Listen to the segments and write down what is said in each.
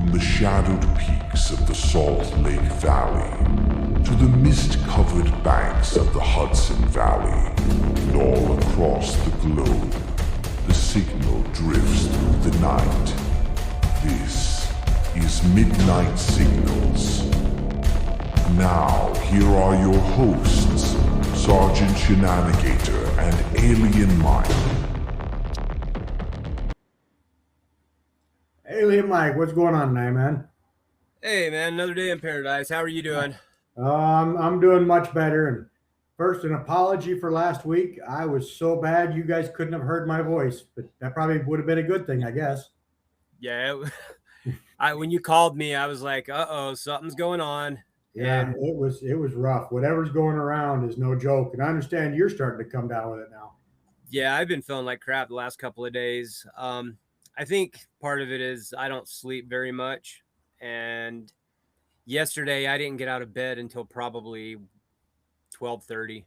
From the shadowed peaks of the Salt Lake Valley to the mist-covered banks of the Hudson Valley and all across the globe, the signal drifts through the night. This is Midnight Signals. Now, here are your hosts, Sergeant Shenanigator and Alien Mike. Alien Mike, what's going on tonight, man? Hey, man, another day in paradise. How are you doing? I'm doing much better. And first, an apology for last week. I was so bad you guys couldn't have heard my voice, but that probably would have been a good thing, I guess. Yeah, when you called me, I was like, "Uh-oh, something's going on." Yeah, And it was rough. Whatever's going around is no joke, and I understand you're starting to come down with it now. yeah, I've been feeling like crap the last couple of days. I think part of it is I don't sleep very much, and yesterday I didn't get out of bed until probably 12:30.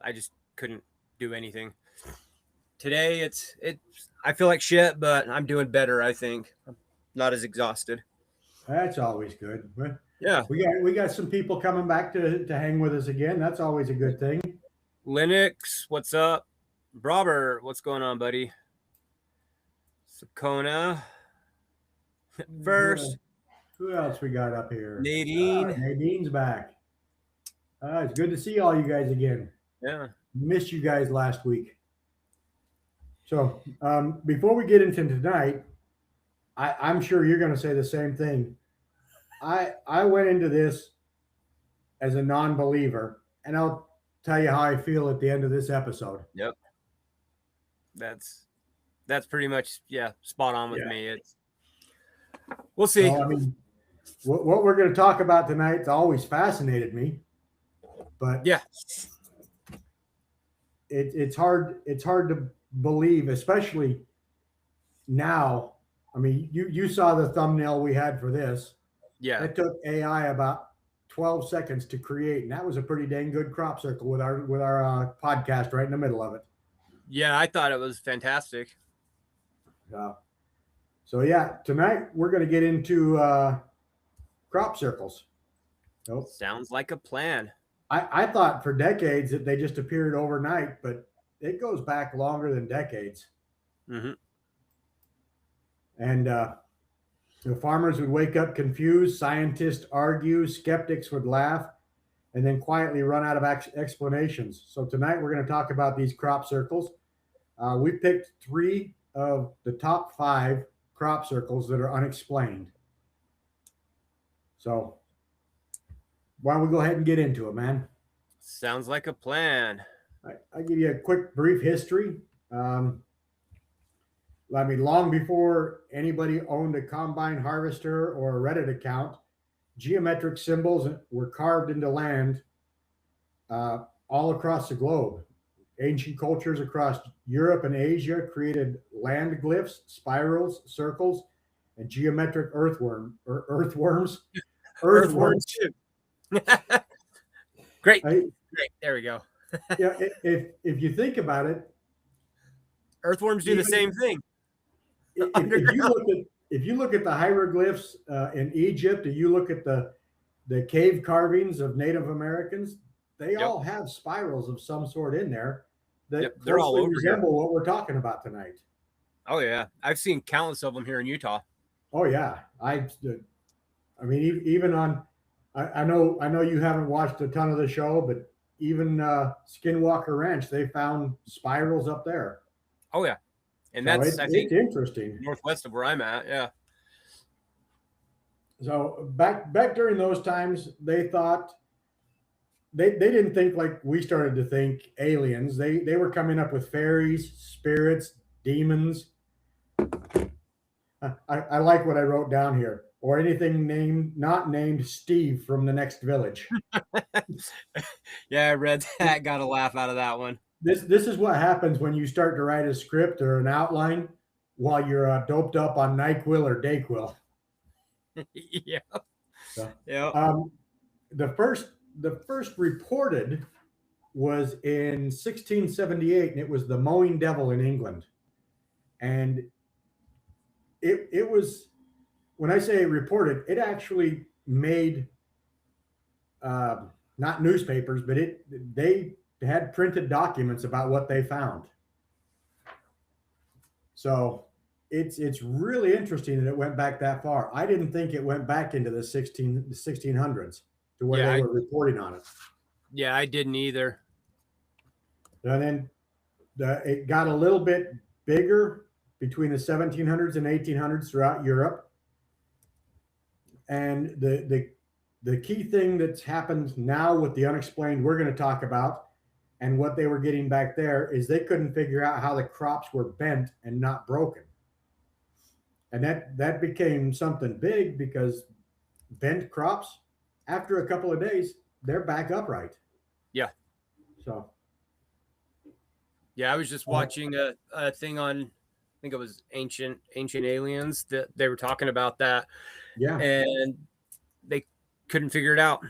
I just couldn't do anything. Today I feel like shit, but I'm doing better, I think. I'm not as exhausted. That's always good. But Yeah. we got some people coming back to hang with us again. That's always a good thing. Linux, what's up? Robert, what's going on, buddy? Sakona. First. Who else we got up here? Nadine. Nadine's back. It's good to see all you guys again. Yeah. Missed you guys last week. So before we get into tonight, I'm sure you're going to say the same thing. I went into this as a non-believer, and I'll tell you how I feel at the end of this episode. Yep. That's pretty much spot on with me. We'll see. So, I mean, what we're going to talk about tonight's always fascinated me, but yeah, it's hard to believe, especially now. I mean, you saw the thumbnail we had for this. Yeah. It took AI about 12 seconds to create, and that was a pretty dang good crop circle with our podcast right in the middle of it. Yeah, I thought it was fantastic. So yeah, tonight we're going to get into crop circles. Nope. Sounds like a plan. I thought for decades that they just appeared overnight, but it goes back longer than decades. Mm-hmm. And the farmers would wake up confused, scientists argue, skeptics would laugh, and then quietly run out of explanations. So tonight we're going to talk about these crop circles. We picked 3 of the top 5 crop circles that are unexplained. So why don't we go ahead and get into it, man? Sounds like a plan. I'll give you a quick, brief history. I mean, long before anybody owned a combine harvester or a Reddit account, geometric symbols were carved into land all across the globe. Ancient cultures across Europe and Asia created land glyphs, spirals, circles, and geometric earthworms. Earthworms. Great. Great. There we go. Yeah, if you think about it, earthworms do the same thing. If you look at the hieroglyphs in Egypt, and you look at the cave carvings of Native Americans, they all have spirals of some sort in there that they're all over resemble what we're talking about tonight. Oh yeah, I've seen countless of them here in Utah. Oh yeah, I mean, even on, I know you haven't watched a ton of the show, but even Skinwalker Ranch, they found spirals up there. Oh yeah, and so that's I think it's interesting. Northwest of where I'm at. Yeah. So back during those times, they thought they didn't think like we started to think, aliens. They were coming up with fairies, spirits, demons. I like what I wrote down here. Or anything not named Steve from the next village. Yeah, I read that. Got a laugh out of that one. This is what happens when you start to write a script or an outline while you're doped up on NyQuil or DayQuil. Yeah. So, yeah. The first reported was in 1678, and it was the mowing devil in England. And it was when I say reported, it actually made not newspapers, but they had printed documents about what they found. So it's really interesting that it went back that far. I didn't think it went back into the 1600s to where they were reporting on it. Yeah, I didn't either. And then it got a little bit bigger between the 1700s and 1800s throughout Europe. And the key thing that's happened now with the unexplained we're going to talk about and what they were getting back there is they couldn't figure out how the crops were bent and not broken. And that became something big because bent crops, after a couple of days, they're back upright. Yeah. So. Yeah, I was just watching a thing on, I think it was Ancient Aliens, that they were talking about that. Yeah. And they couldn't figure it out.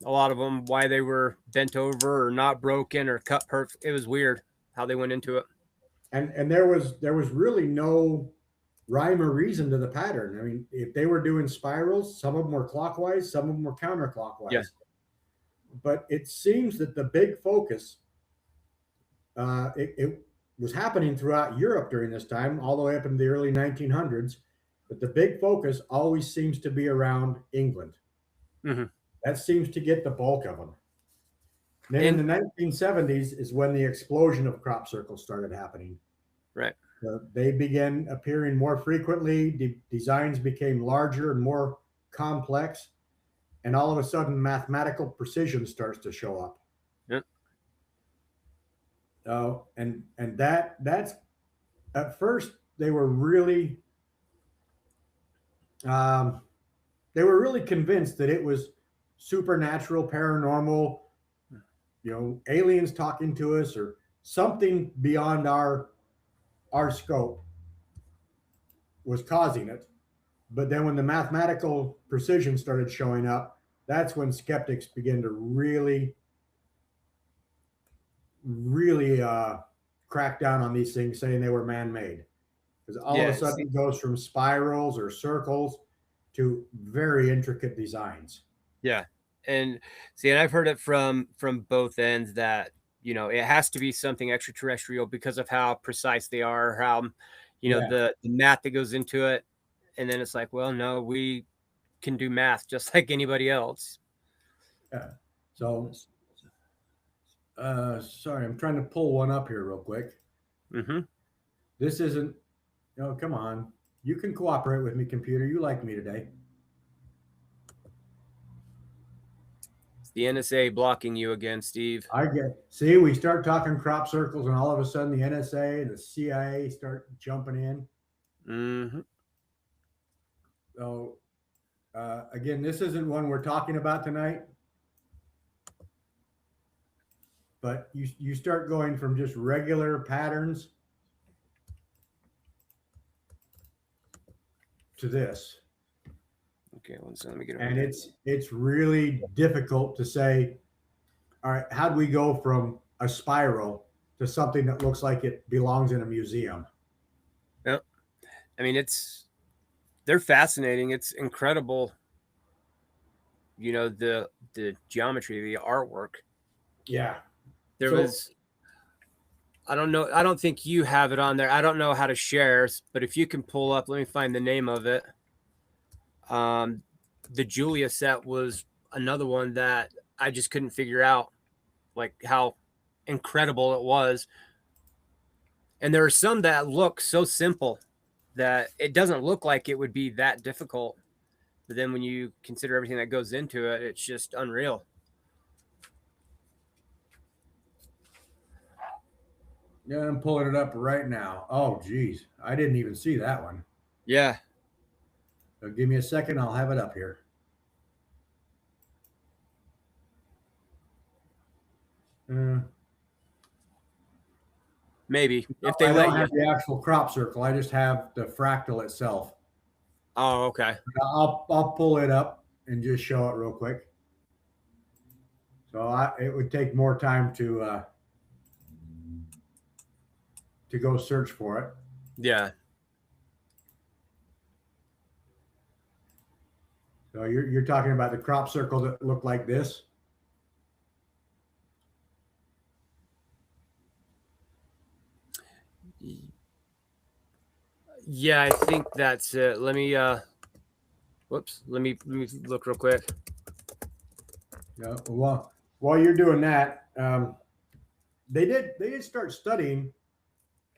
A lot of them, why they were bent over or not broken or cut perfect. It was weird how they went into it. And there was really no rhyme or reason to the pattern. I mean, if they were doing spirals, some of them were clockwise, some of them were counterclockwise. Yeah. But it seems that the big focus, it was happening throughout Europe during this time, all the way up in the early 1900s. But the big focus always seems to be around England. Mm-hmm. That seems to get the bulk of them. Then in the 1970s is when the explosion of crop circles started happening. Right. They began appearing more frequently. Designs became larger and more complex. And all of a sudden, mathematical precision starts to show up. Yep. And that's at first they were really convinced that it was supernatural, paranormal, aliens talking to us or something beyond our scope was causing it. But then when the mathematical precision started showing up, that's when skeptics began to really crack down on these things, saying they were man-made. Because all of a sudden it goes from spirals or circles to very intricate designs. Yeah. And I've heard it from both ends that, it has to be something extraterrestrial because of how precise they are, how, the math that goes into it. And then it's like, well, no, we can do math just like anybody else. Yeah. So, sorry, I'm trying to pull one up here real quick. Mm-hmm. This isn't, come on. You can cooperate with me, computer. You like me today. It's the NSA blocking you again, Steve. See, we start talking crop circles and all of a sudden the NSA and the CIA start jumping in. Mm-hmm. So, again, this isn't one we're talking about tonight. But you start going from just regular patterns to this. Okay, let me get over. And it's really difficult to say, all right, how do we go from a spiral to something that looks like it belongs in a museum? Yep. I mean, they're fascinating. It's incredible. The geometry, the artwork. Yeah. I don't know. I don't think you have it on there. I don't know how to share, but if you can pull up, let me find the name of it. The Julia set was another one that I just couldn't figure out, like how incredible it was. And there are some that look so simple that it doesn't look like it would be that difficult. But then when you consider everything that goes into it, it's just unreal. Yeah, I'm pulling it up right now. Oh, geez. I didn't even see that one. Yeah. So give me a second. I'll have it up here. Maybe. If I don't have the actual crop circle. I just have the fractal itself. Oh, okay. I'll pull it up and just show it real quick. So it would take more time to go search for it. Yeah. So you're talking about the crop circle that looked like this. Yeah, I think that's it. Let me whoops. Let me look real quick. Yeah. Well, while you're doing that, they did start studying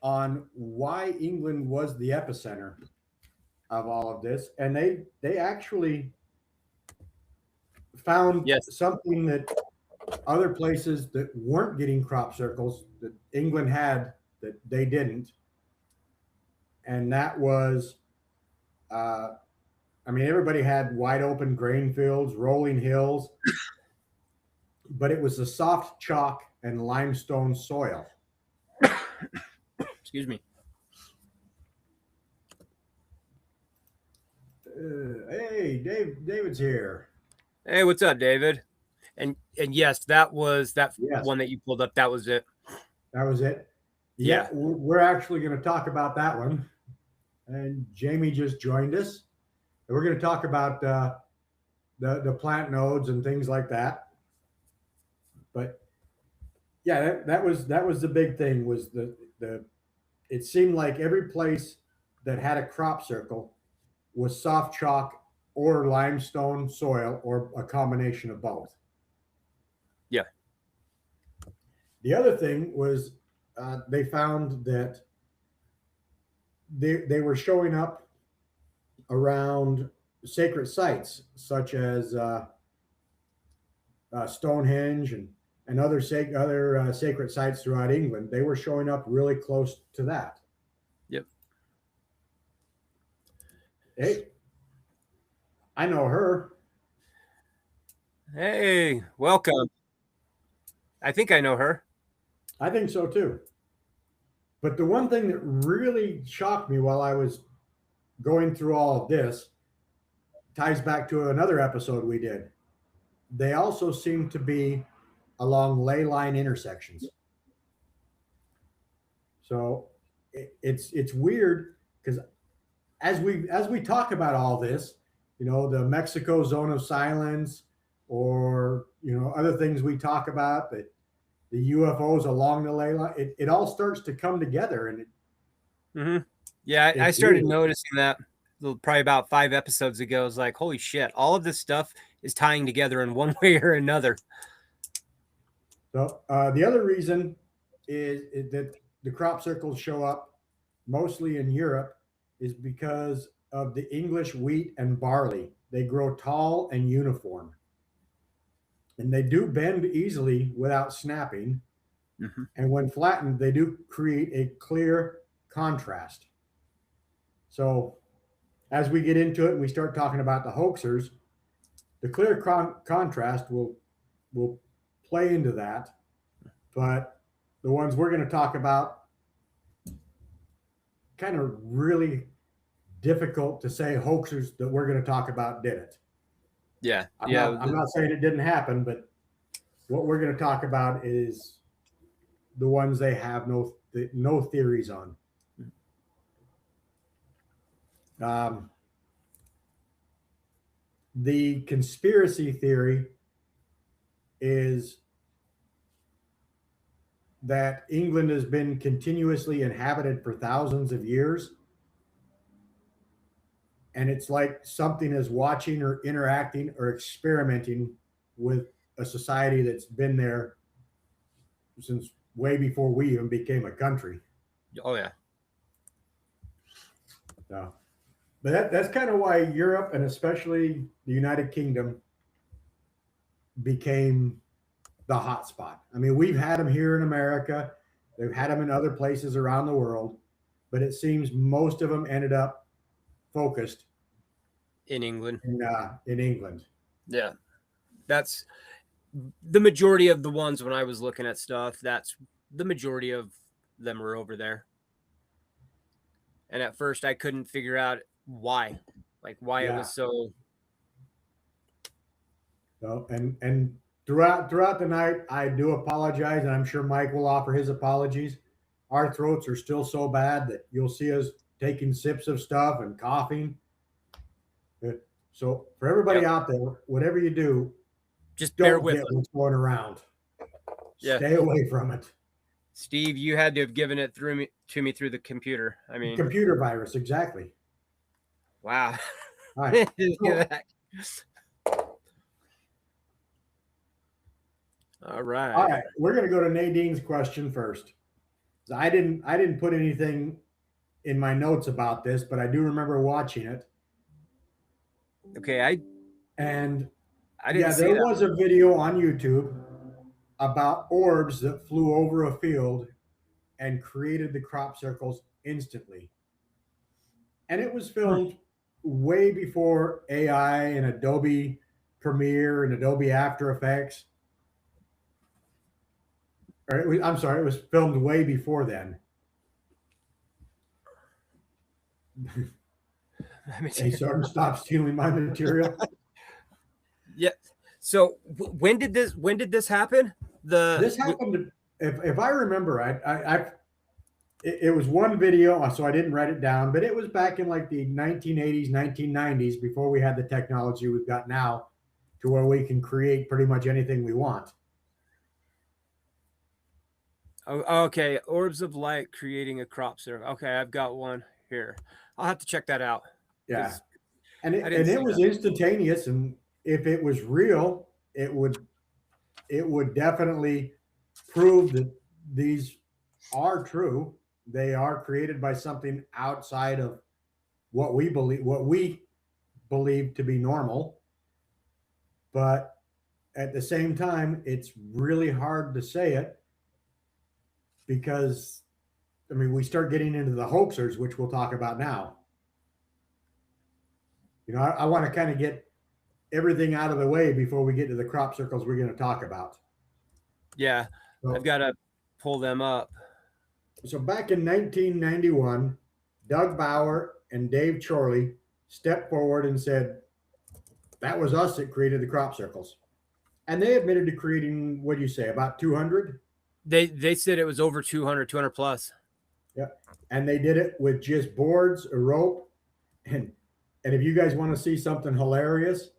on why England was the epicenter of all of this, and they actually found Yes. something that other places that weren't getting crop circles that England had that they didn't, and that was, I mean, everybody had wide open grain fields, rolling hills, but it was the soft chalk and limestone soil. Excuse me. Hey, David's here. Hey, what's up, David? And yes, that was that Yes. one that you pulled up. That was it. That was it. Yeah. We're actually going to talk about that one. And Jamie just joined us. And we're going to talk about the plant nodes and things like that. But yeah, that was the big thing was the it seemed like every place that had a crop circle was soft chalk or limestone soil or a combination of both. Yeah. The other thing was they found that they were showing up around sacred sites such as Stonehenge and other sacred sites throughout England. They were showing up really close to that. Yep. Hey, I know her. Hey, welcome. I think I know her. I think so too. But the one thing that really shocked me while I was going through all of this ties back to another episode we did. They also seem to be along ley line intersections. So it's weird because as we talk about all this, you know, the Mexico zone of silence, or you know, other things we talk about, that the UFOs along the ley line, it all starts to come together, and Yeah, I it's started weird. noticing that probably about 5 episodes ago. I was like, holy shit, all of this stuff is tying together in one way or another. So the other reason is that the crop circles show up mostly in Europe is because of the English wheat and barley. They grow tall and uniform, and they do bend easily without snapping. Mm-hmm. And when flattened, they do create a clear contrast. So as we get into it and we start talking about the hoaxers, the clear contrast will play into that. But the ones we're going to talk about, kind of really difficult to say hoaxers that we're going to talk about did it. Yeah. I'm not saying it didn't happen, but what we're going to talk about is the ones they have no theories on. The conspiracy theory is that England has been continuously inhabited for thousands of years. And it's like something is watching or interacting or experimenting with a society that's been there since way before we even became a country. Oh, yeah. So, but that's kind of why Europe and especially the United Kingdom became the hot spot. I mean, we've had them here in America, they've had them in other places around the world, but it seems most of them ended up focused In England. In England. Yeah. That's the majority of the ones when I was looking at stuff. That's the majority of them are over there. And at first I couldn't figure out why, like why it was so. So, and throughout the night, I do apologize, and I'm sure Mike will offer his apologies. Our throats are still so bad that you'll see us taking sips of stuff and coughing. So for everybody Yep. out there, whatever you do, Just bear don't with get us. what's going around. Yeah. Stay away from it. Steve, you had to have given it to me through the computer. I mean, Computer virus, exactly. wow. All right. Look at that. All right. All right. We're gonna go to Nadine's question first. I didn't put anything in my notes about this, but I do remember watching it. Okay, And I didn't see there that. was a video on YouTube about orbs that flew over a field and created the crop circles instantly. And it was filmed way before AI and Adobe Premiere and Adobe After Effects. I'm sorry, it was filmed way before then. Hey, sir, stop stealing my material. Yeah. So when did this happen? This happened. If I remember, it was one video, so I didn't write it down, but it was back in like the 1980s, 1990s, before we had the technology we've got now, to where we can create pretty much anything we want. Oh, okay, orbs of light creating a crop circle. Okay, I've got one here. I'll have to check that out. Yeah, and I didn't see it was that. instantaneous, and if it was real, it would definitely prove that these are true. They are created by something outside of what we believe to be normal. But at the same time, it's really hard to say it because, I mean, we start getting into the hoaxers, which we'll talk about now. You know, I want to kind of get everything out of the way before we get to the crop circles we're going to talk about. Yeah, So, I've got to pull them up. So back in 1991, Doug Bauer and Dave Chorley stepped forward and said, that was us that created the crop circles. And they admitted to creating, what do you say, about 200? They said it was over 200 plus. Yeah. And they did it with just boards, a rope, and if you guys want to see something hilarious,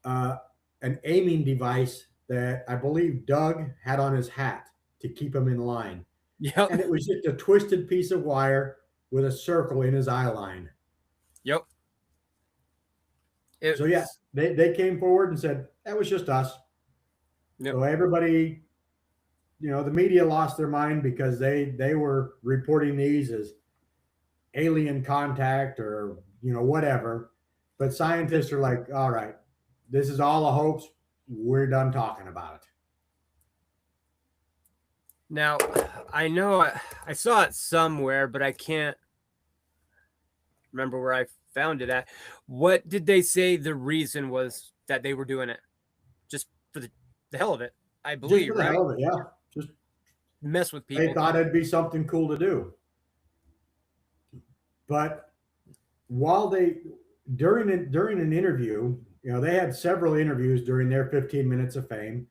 an aiming device that I believe Doug had on his hat to keep him in line. Yep. And it was just a twisted piece of wire with a circle in his eye line. Yep. So yeah, they came forward and said, that was just us. Yep. So everybody, you know, the media lost their mind because they were reporting these as alien contact or, you know, whatever. But scientists are like, all right, this is all a hoax. We're done talking about it. Now, I know I saw it somewhere, but I can't remember where I found it at. What did they say the reason was that they were doing it? Just for the hell of it, I believe, just for the hell of it, yeah. Just mess with people. They thought it'd be something cool to do. But while during an interview, you know, they had several interviews during their 15 minutes of fame.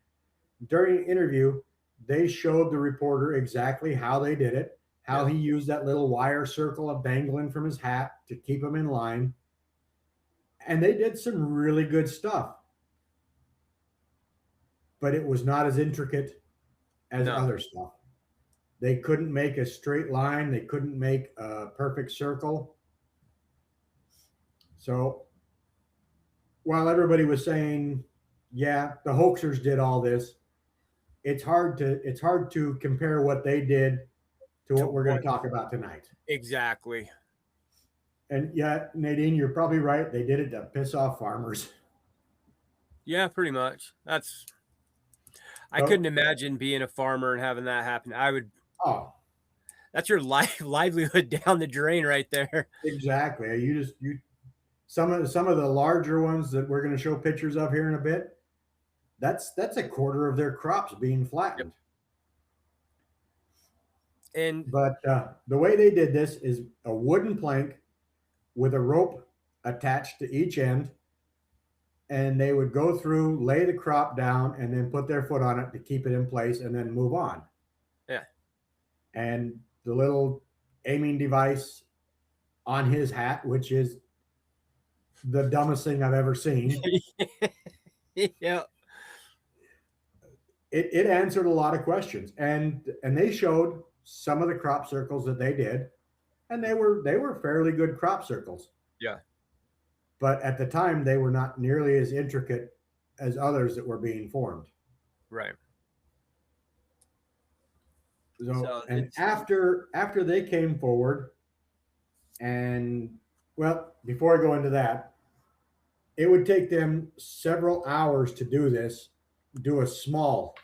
During an interview, they showed the reporter exactly how they did it, how he used that little wire circle of dangling from his hat to keep him in line. And they did some really good stuff. But it was not as intricate as other stuff. They couldn't make a straight line. They couldn't make a perfect circle. So while everybody was saying, yeah, the hoaxers did all this, it's hard to compare what they did to what we're going to talk about tonight. Exactly. And yeah, Nadine, you're probably right. They did it to piss off farmers. Yeah, pretty much. I couldn't imagine being a farmer and having that happen. I would. Oh, that's your livelihood down the drain right there. Exactly. Some of the larger ones that we're going to show pictures of here in a bit, that's a quarter of their crops being flattened. But the way they did this is a wooden plank with a rope attached to each end, and they would go through, lay the crop down, and then put their foot on it to keep it in place, and then move on. Yeah. And the little aiming device on his hat, which is the dumbest thing I've ever seen. Yeah. It answered a lot of questions, and they showed some of the crop circles that they did, and they were fairly good crop circles. Yeah. But at the time, they were not nearly as intricate as others that were being formed. Right. So and after they came forward, and well, before I go into that, it would take them several hours to do this, do a small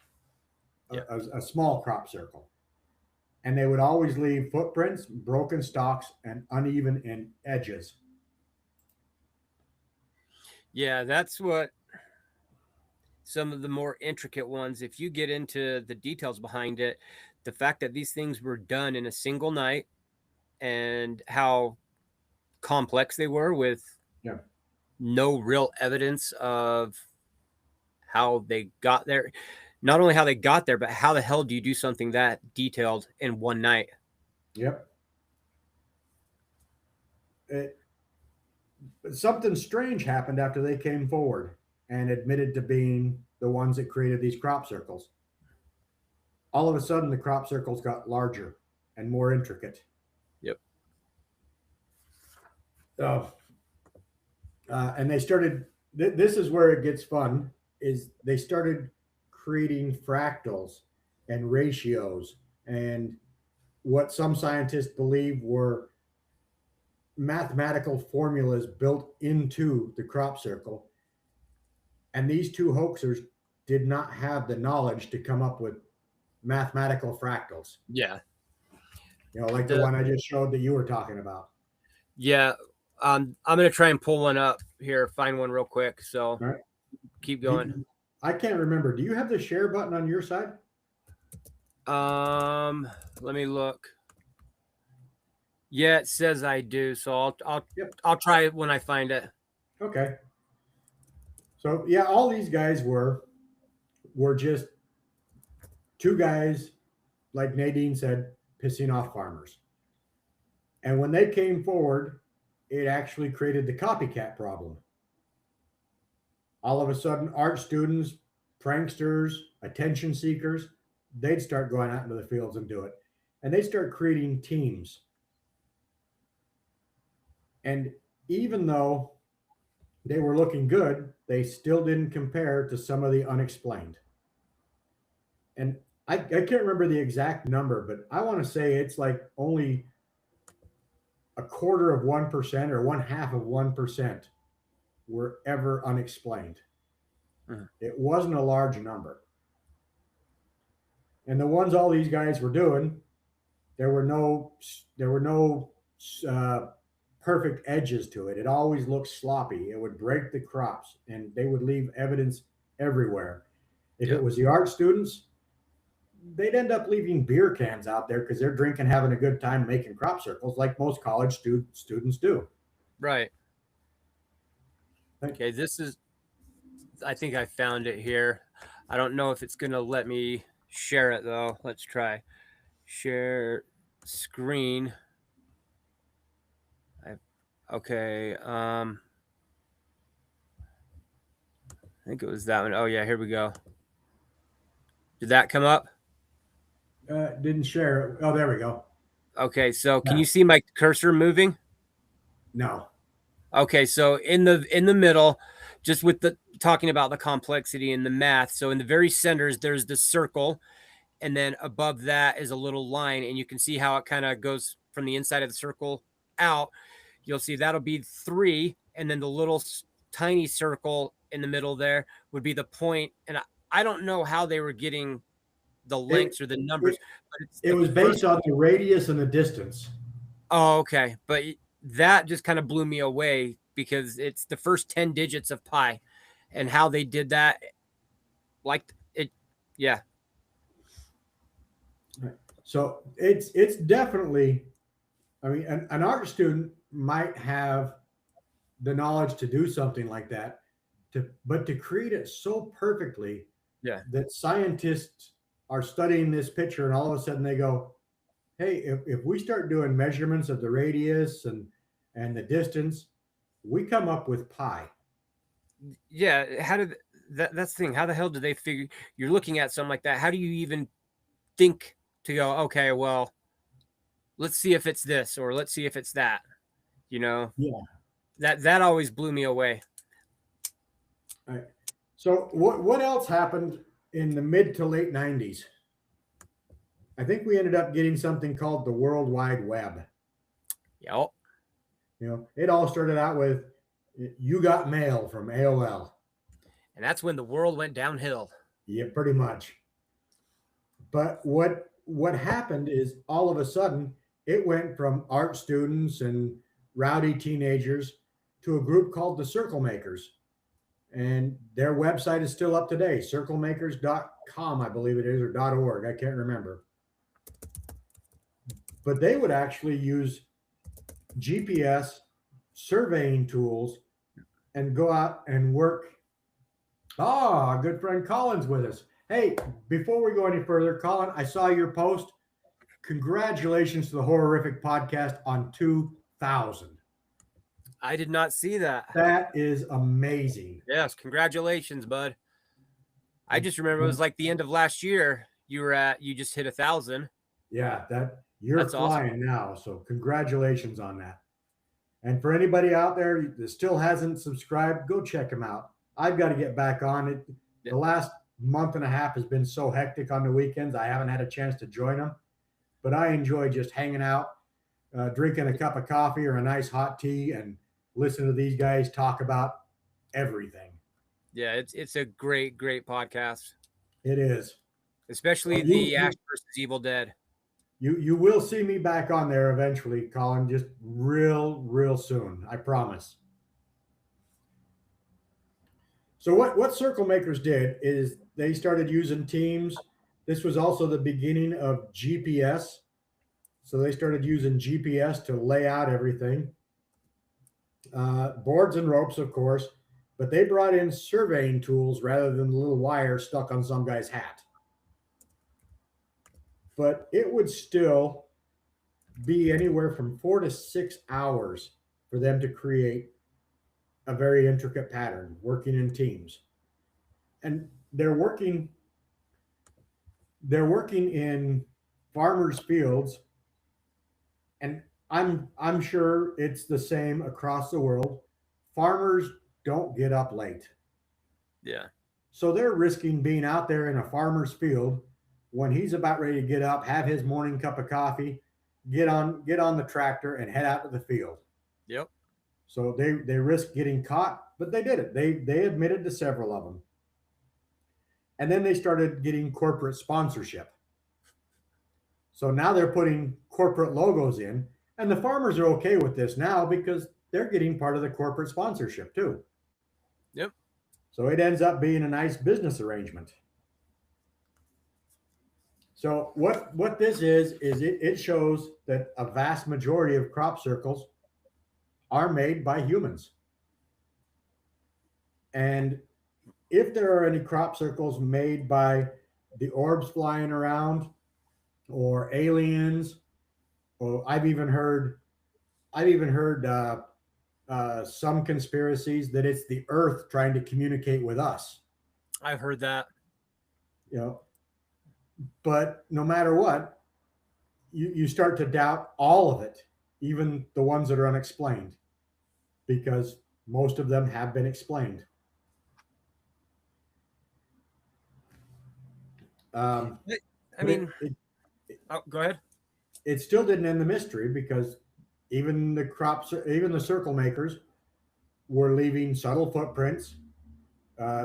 a small crop circle. And they would always leave footprints, broken stalks, and uneven in edges. Yeah, that's what some of the more intricate ones, if you get into the details behind it, the fact that these things were done in a single night and how complex they were with no real evidence of how they got there. Not only how they got there, but how the hell do you do something that detailed in one night? Yep. Something strange happened after they came forward and admitted to being the ones that created these crop circles. All of a sudden, the crop circles got larger and more intricate. Yep. And they started. This is where it gets fun. Is they started creating fractals and ratios and what some scientists believe were mathematical formulas built into the crop circle. And these two hoaxers did not have the knowledge to come up with mathematical fractals. Yeah. You know, like the one I just showed that you were talking about. Yeah. I'm going to try and pull one up here, find one real quick. So right. Keep going. I can't remember. Do you have the share button on your side? Let me look. Yeah, it says I do. So I'll try it when I find it. Okay. So yeah, all these guys were just two guys, like Nadine said, pissing off farmers. And when they came forward, it actually created the copycat problem. All of a sudden, art students, pranksters, attention seekers, they'd start going out into the fields and do it. And they start creating teams. And even though they were looking good, they still didn't compare to some of the unexplained. And I can't remember the exact number, but I want to say it's like only 0.25% or 0.5% were ever unexplained. It wasn't a large number. And the ones all these guys were doing, there were no perfect edges to it. It always looked sloppy. It would break the crops, and they would leave evidence everywhere. If it was the art students, they'd end up leaving beer cans out there because they're drinking, having a good time making crop circles like most college students do. Right. Okay, I think I found it here. I don't know if it's going to let me share it, though. Let's try. Share screen. Okay. I think it was that one. Oh, yeah, here we go. Did that come up? Didn't share it. Oh, there we go. Okay, so can you see my cursor moving? No. Okay, so in the middle, just with the talking about the complexity and the math. So in the very centers, there's the circle, and then above that is a little line, and you can see how it kind of goes from the inside of the circle out. You'll see that'll be 3, and then the little tiny circle in the middle there would be the point. And I don't know how they were getting the lengths or the numbers. But it was based on the radius and the distance. Oh, okay. But that just kind of blew me away because it's the first 10 digits of pi and how they did that. Like it. Yeah. So it's definitely, I mean, an art student might have the knowledge to do something like that, but to create it so perfectly that scientists are studying this picture and all of a sudden they go, hey, if we start doing measurements of the radius and the distance, we come up with pi. Yeah, how did that's the thing. How the hell did they figure? You're looking at something like that. How do you even think to go? Okay, well, let's see if it's this or let's see if it's that. You know, Yeah. that always blew me away. All right. So what else happened in the mid to late 90s? I think we ended up getting something called the World Wide Web. Yep. You know, it all started out with you got mail from AOL. And that's when the world went downhill. Yeah, pretty much. But what happened is all of a sudden it went from art students and rowdy teenagers to a group called the Circle Makers. And their website is still up today, circlemakers.com, I believe it is, or .org, I can't remember. But they would actually use GPS surveying tools and go out and work. Our good friend Colin's with us. Hey, before we go any further, Colin, I saw your post. Congratulations to the Horrific Podcast on 2,000. I did not see that. That is amazing. Yes, congratulations, bud. I just remember it was like the end of last year. You just hit 1,000. Yeah, you're That's flying awesome. now. So congratulations on that. And for anybody out there that still hasn't subscribed, go check them out. I've got to get back on it. The last month and a half has been so hectic on the weekends. I haven't had a chance to join them, but I enjoy just hanging out, drinking a cup of coffee or a nice hot tea and listen to these guys talk about everything. Yeah, it's a great podcast. It is. Especially the Ash versus Evil Dead. You will see me back on there eventually, Colin, just real soon. I promise. So what Circle Makers did is they started using Teams. This was also the beginning of GPS. So they started using GPS to lay out everything. Boards and ropes, of course, but they brought in surveying tools rather than the little wire stuck on some guy's hat. But it would still be anywhere from 4 to 6 hours for them to create a very intricate pattern working in teams. And they're working in farmers' fields, and I'm sure it's the same across the world. Farmers don't get up late. Yeah. So they're risking being out there in a farmer's field when he's about ready to get up, have his morning cup of coffee, get on the tractor and head out to the field. Yep. So they risked getting caught, but they did it. They admitted to several of them. And then they started getting corporate sponsorship. So now they're putting corporate logos in, and the farmers are okay with this now because they're getting part of the corporate sponsorship too. Yep. So it ends up being a nice business arrangement. So what this is it shows that a vast majority of crop circles are made by humans. And if there are any crop circles made by the orbs flying around or aliens, or I've even heard some conspiracies that it's the Earth trying to communicate with us. I've heard that. You know, but no matter what, you start to doubt all of it, even the ones that are unexplained, because most of them have been explained. I mean, go ahead. It still didn't end the mystery because even the circle makers were leaving subtle footprints.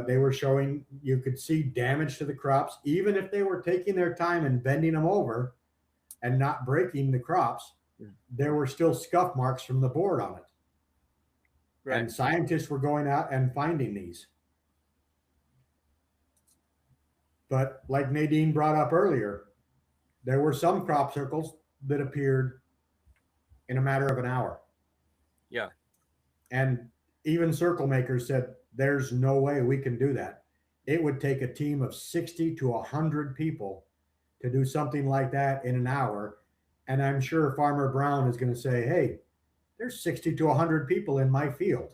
They were showing, you could see damage to the crops, even if they were taking their time and bending them over and not breaking the crops. There were still scuff marks from the board on it. Right. And scientists were going out and finding these. But like Nadine brought up earlier, there were some crop circles that appeared in a matter of an hour. Yeah. And even circle makers said, there's no way we can do that. It would take a team of 60 to 100 people to do something like that in an hour. And I'm sure Farmer Brown is going to say, hey, there's 60 to 100 people in my field.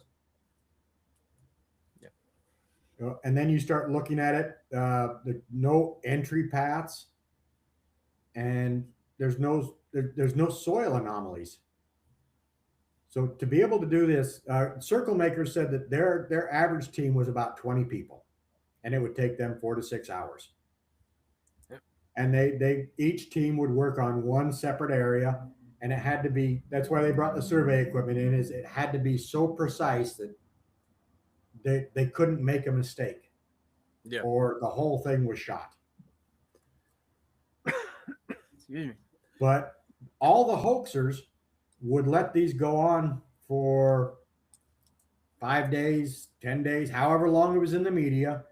And then you start looking at it, no entry paths, and there's no soil anomalies. So to be able to do this, Circle Makers said that their average team was about 20 people, and it would take them 4 to 6 hours. Yep. And they each team would work on one separate area, and it had to be. That's why they brought the survey equipment in. Is it had to be so precise that they couldn't make a mistake, or the whole thing was shot. Excuse me. But all the hoaxers would let these go on for 5 days, 10 days, however long it was in the media.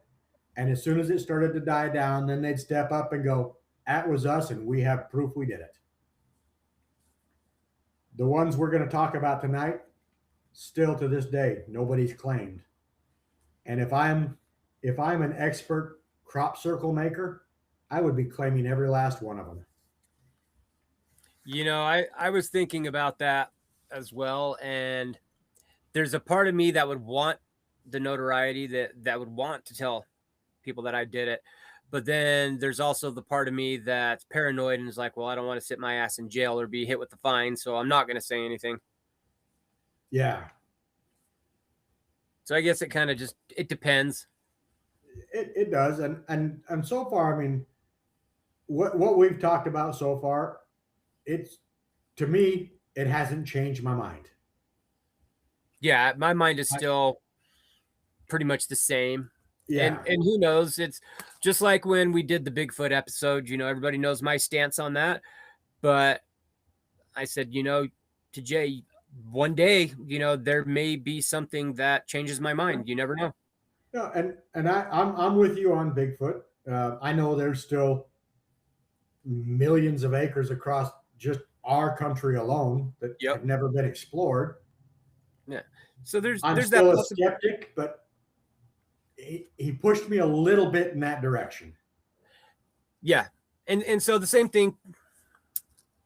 And as soon as it started to die down, then they'd step up and go, that was us, and we have proof we did it. The ones we're going to talk about tonight, still to this day, nobody's claimed. And if I'm an expert crop circle maker, I would be claiming every last one of them. You know, I was thinking about that as well. And there's a part of me that would want the notoriety, that would want to tell people that I did it. But then there's also the part of me that's paranoid and is like, well, I don't want to sit my ass in jail or be hit with the fine, so I'm not going to say anything. Yeah. So I guess it kind of just, it depends. It does. And so far, I mean, what we've talked about so far, it's, to me, it hasn't changed my mind. Yeah, my mind is still pretty much the same. Yeah. And who knows? It's just like when we did the Bigfoot episode, you know, everybody knows my stance on that. But I said, you know, to Jay, one day, you know, there may be something that changes my mind. You never know. Yeah, and I'm with you on Bigfoot. I know there's still millions of acres across just our country alone that have never been explored. Yeah. So there's still a skeptic, but he pushed me a little bit in that direction. Yeah. And so the same thing,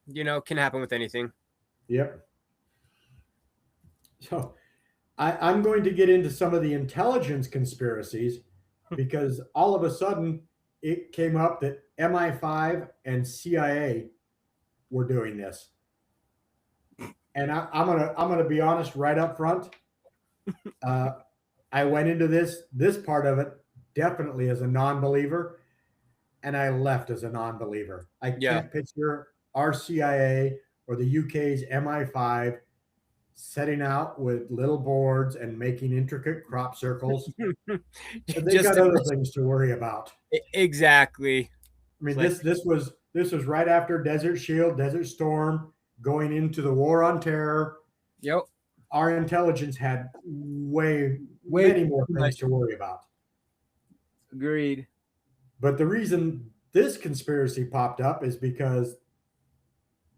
you know, can happen with anything. Yep. So I'm going to get into some of the intelligence conspiracies because all of a sudden it came up that MI5 and CIA were doing this. And I'm gonna be honest right up front. I went into this part of it definitely as a non-believer, and I left as a non-believer. I can't picture our CIA or the UK's MI5 setting out with little boards and making intricate crop circles. They've got other things to worry about. Exactly. I mean, this was right after Desert Shield, Desert Storm, going into the War on Terror. Yep. Our intelligence had many more things to worry about. Agreed. But the reason this conspiracy popped up is because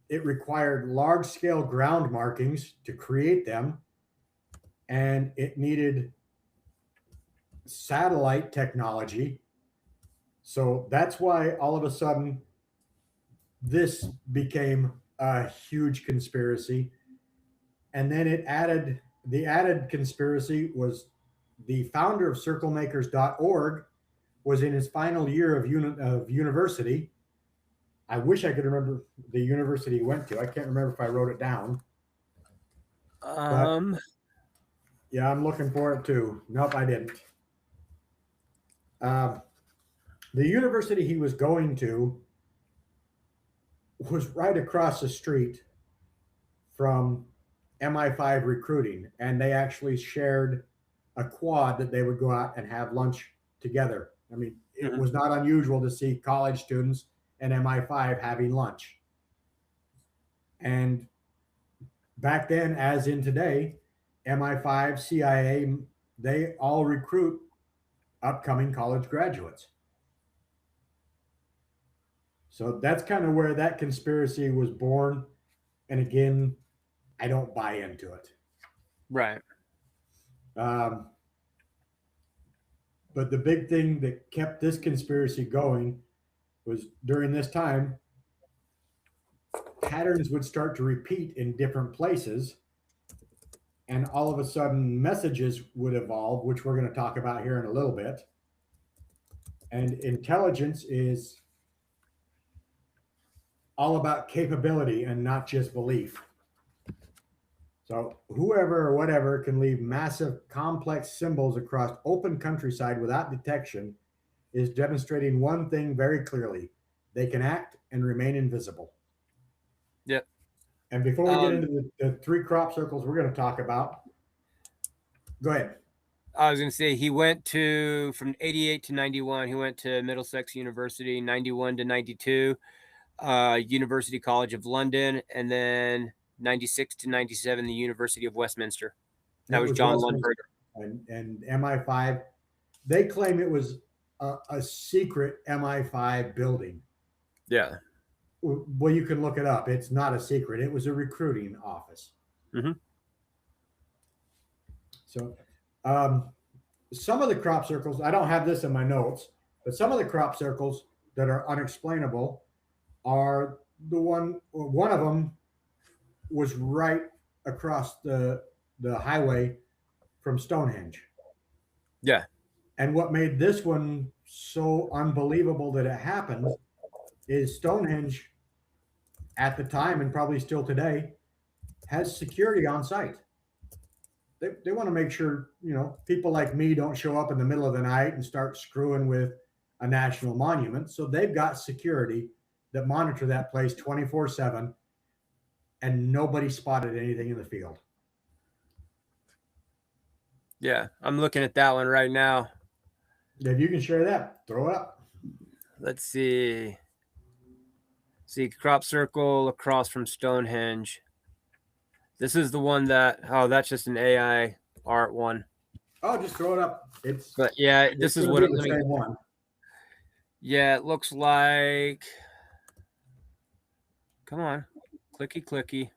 it required large-scale ground markings to create them, and it needed satellite technology. So that's why all of a sudden this became a huge conspiracy. And then the added conspiracy was the founder of circlemakers.org was in his final year of university. I wish I could remember the university he went to. I can't remember if I wrote it down. Yeah, I'm looking for it too. Nope, I didn't. The university he was going to was right across the street from MI5 recruiting, and they actually shared a quad that they would go out and have lunch together. I mean, it was not unusual to see college students and MI5 having lunch. And back then, as in today, MI5, CIA, they all recruit upcoming college graduates. So that's kind of where that conspiracy was born. And again, I don't buy into it. Right. But the big thing that kept this conspiracy going was during this time, patterns would start to repeat in different places. and all of a sudden messages would evolve, which we're going to talk about here in a little bit. And intelligence is all about capability and not just belief. So whoever or whatever can leave massive complex symbols across open countryside without detection is demonstrating one thing very clearly. They can act and remain invisible. Yep. And before we get into the 3 crop circles we're going to talk about, go ahead. I was going to say he went from 88 to 91. He went to Middlesex University, 91 to 92, University College of London, and then 96 to 97, the University of Westminster. That was John Lundberg. And MI5, they claim it was a secret MI5 building. Yeah. Well, you can look it up. It's not a secret. It was a recruiting office. Mm-hmm. So some of the crop circles, I don't have this in my notes, but some of the crop circles that are unexplainable are one of them was right across the highway from Stonehenge. Yeah. And what made this one so unbelievable that it happened is Stonehenge at the time, and probably still today, has security on site. They want to make sure, people like me don't show up in the middle of the night and start screwing with a national monument. So they've got security that monitor that place 24/7, and nobody spotted anything in the field. Yeah, I'm looking at that one right now. If you can share that, throw it up. Let's see. Crop circle across from Stonehenge. This is the one that's just an AI art one. Oh, just throw it up. This is what the same one. Yeah, it looks like. Come on, clicky.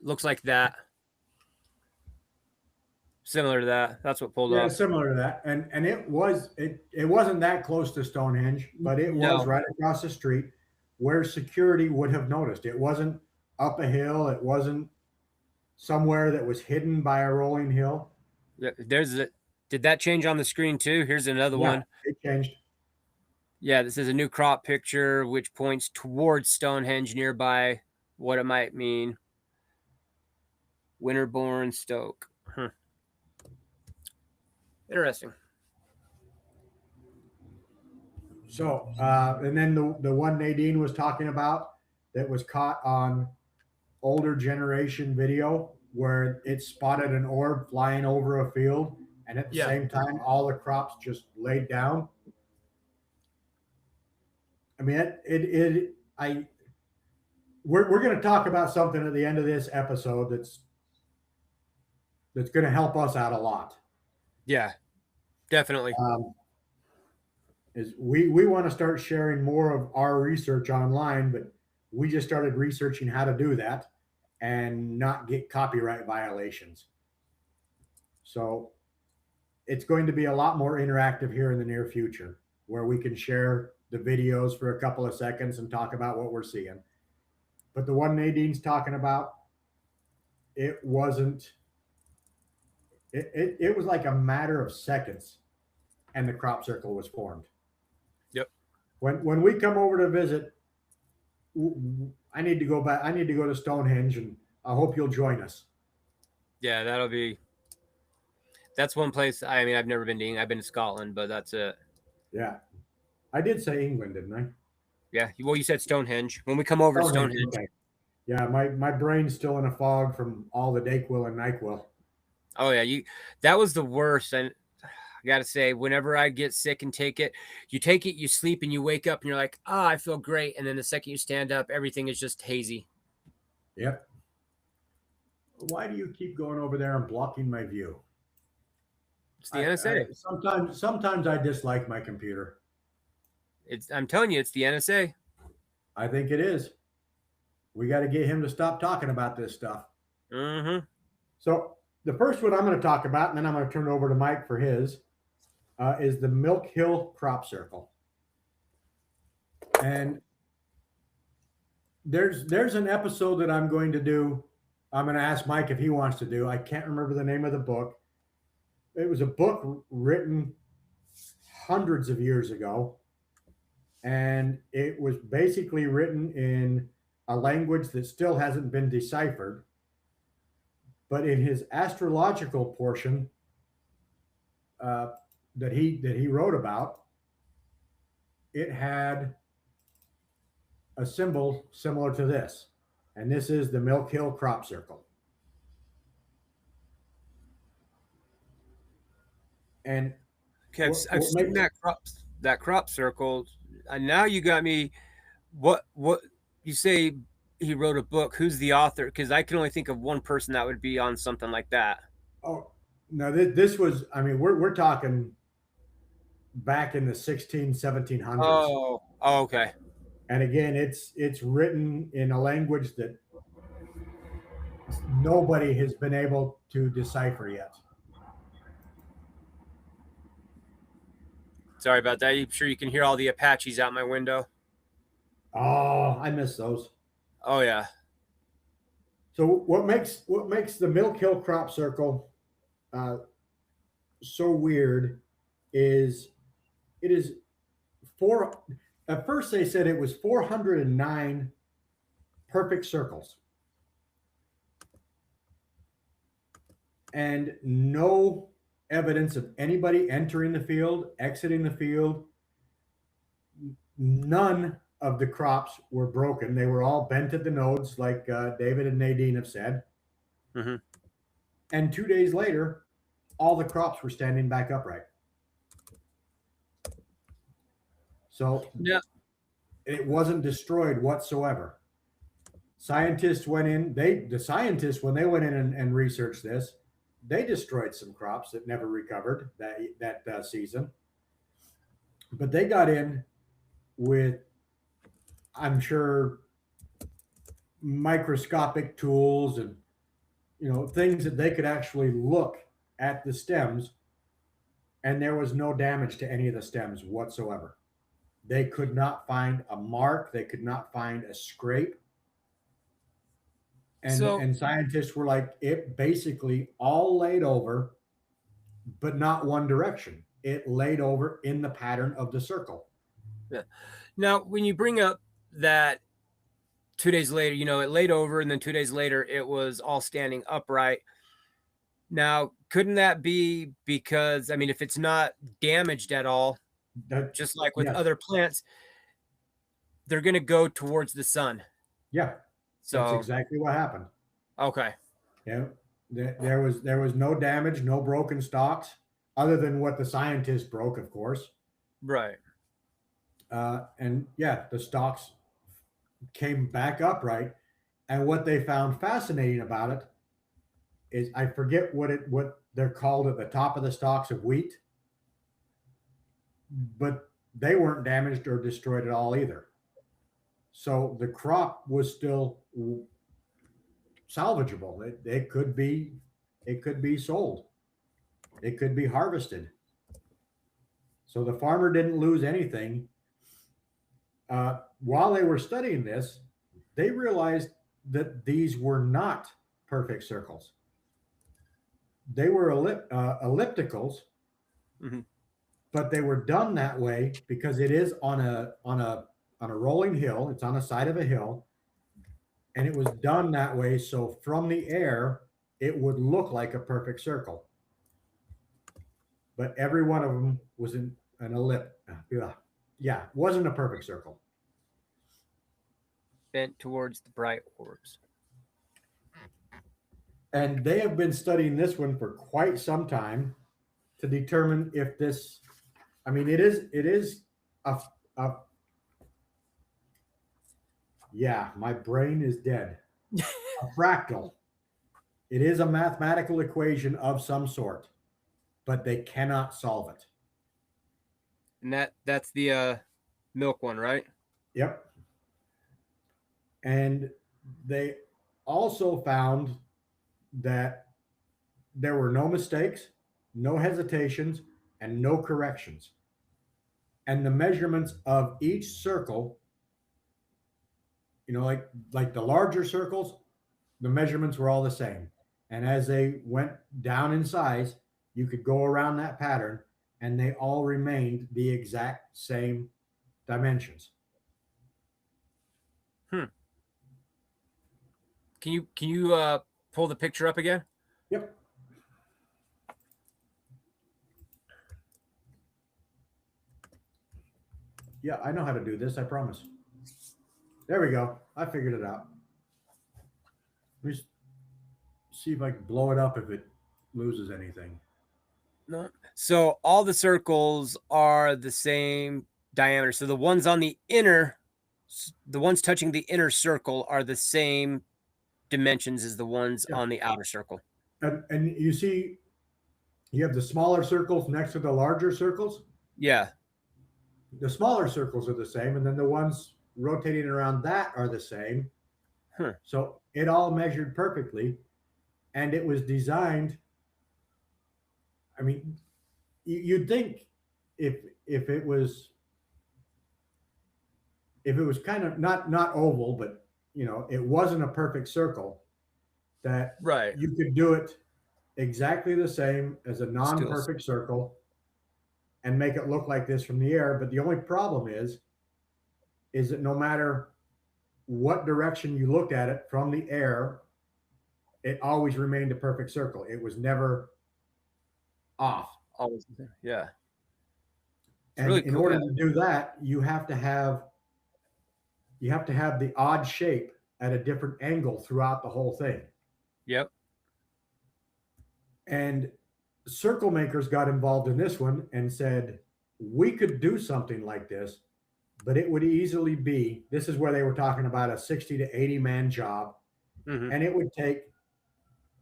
Looks like that. Similar to that. That's what pulled up. Yeah, similar to that. And it wasn't that close to Stonehenge, but it was right across the street where security would have noticed. It wasn't up a hill. It wasn't somewhere that was hidden by a rolling hill. Yeah, did that change on the screen too? Here's another one. It changed. Yeah, this is a new crop picture which points towards Stonehenge nearby. What it might mean. Winterbourne Stoke. Interesting. So, and then the one Nadine was talking about that was caught on older generation video where it spotted an orb flying over a field, and at the same time, all the crops just laid down. I mean, we're going to talk about something at the end of this episode that's going to help us out a lot. Yeah, definitely. Is we want to start sharing more of our research online, but we just started researching how to do that and not get copyright violations. So it's going to be a lot more interactive here in the near future, where we can share the videos for a couple of seconds and talk about what we're seeing. But the one Nadine's talking about, it wasn't. It was like a matter of seconds, and the crop circle was formed. Yep. When we come over to visit, I need to go back. I need to go to Stonehenge, and I hope you'll join us. Yeah, that's one place. I mean, I've never been to England. I've been to Scotland, but that's it. Yeah. I did say England, didn't I? Yeah. Well, you said Stonehenge. When we come over to Stonehenge. Okay. Yeah, my brain's still in a fog from all the Dayquil and NyQuil. Oh yeah, that was the worst. And I gotta say, whenever I get sick and take it, you sleep, and you wake up and you're like, I feel great. And then the second you stand up, everything is just hazy. Yep. Why do you keep going over there and blocking my view? It's the NSA. Sometimes I dislike my computer. I'm telling you, it's the NSA. I think it is. We got to get him to stop talking about this stuff. Mm-hmm. So the first one I'm going to talk about, and then I'm going to turn it over to Mike for his, is the Milk Hill crop circle. And there's an episode that I'm going to do I'm going to ask Mike if he wants to do. I can't remember the name of the book. It was a book written hundreds of years ago, and it was basically written in a language that still hasn't been deciphered. But in his astrological portion that he wrote about, it had a symbol similar to this, and this is the Milk Hill crop circle. And Okay, I've seen that crop circle. And now you got me. What you say? He wrote a book. Who's the author? Because I can only think of one person that would be on something like that. Oh no, this was. I mean, we're talking back in the 1700s. Oh, okay. And again, it's written in a language that nobody has been able to decipher yet. Sorry about that. I'm sure you can hear all the Apaches out my window. Oh, I miss those. Oh yeah. So what makes the Milk Hill crop circle so weird is it is four. At first, they said it was 409 perfect circles, and no evidence of anybody entering the field, exiting the field. None of the crops were broken. They were all bent at the nodes, like David and Nadine have said. Mm-hmm. And 2 days later, all the crops were standing back upright. So yeah, it wasn't destroyed whatsoever. Scientists went in. The scientists, when they went in and researched this, they destroyed some crops that never recovered that season. But they got in with, I'm sure, microscopic tools and things that they could actually look at the stems, and there was no damage to any of the stems whatsoever. They could not find a mark. They could not find a scrape. And scientists were like, it basically all laid over, but not one direction. It laid over in the pattern of the circle. Yeah. Now, when you bring up that 2 days later, it laid over, and then 2 days later, it was all standing upright. Now, couldn't that be because, I mean, if it's not damaged at all, just like with other plants, they're going to go towards the sun. Yeah. So that's exactly what happened. Okay. Yeah. There was no damage, no broken stalks, other than what the scientists broke, of course. Right. And yeah, the stalks came back upright. And what they found fascinating about it is, I forget what they're called at the top of the stalks of wheat, but they weren't damaged or destroyed at all either. So the crop was still salvageable. It could be sold. It could be harvested. So the farmer didn't lose anything. While they were studying this, they realized that these were not perfect circles. They were ellipticals, mm-hmm. but they were done that way because it is on a rolling hill. It's on the side of a hill, and it was done that way so from the air it would look like a perfect circle. But every one of them was in an ellipse. Yeah, wasn't a perfect circle. Bent towards the bright orbs. And they have been studying this one for quite some time to determine if this, I mean, it is a yeah, my brain is dead. A fractal. It is a mathematical equation of some sort, but they cannot solve it. And that's the milk one, right? Yep. And they also found that there were no mistakes, no hesitations, and no corrections. And the measurements of each circle, like the larger circles, the measurements were all the same. And as they went down in size, you could go around that pattern and they all remained the exact same dimensions. Can you pull the picture up again? Yep. Yeah, I know how to do this, I promise. There we go. I figured it out. Let me see if I can blow it up if it loses anything. No. So all the circles are the same diameter. So the ones on the ones touching the inner circle are the same dimensions as the ones on the outer circle. And you see, you have the smaller circles next to the larger circles. Yeah. The smaller circles are the same, and then the ones rotating around that are the same. So it all measured perfectly, and it was designed. I mean, you'd think if it was kind of not oval, but it wasn't a perfect circle, that Right. you could do it exactly the same as a non-perfect circle and make it look like this from the air. But the only problem is that no matter what direction you looked at it from the air, it always remained a perfect circle. It was never off. Always. Yeah. And really in cool, order to do that, you have to have the odd shape at a different angle throughout the whole thing. Yep. And circle makers got involved in this one and said, we could do something like this, but it would easily be, this is where they were talking about a 60 to 80 man job, and it would take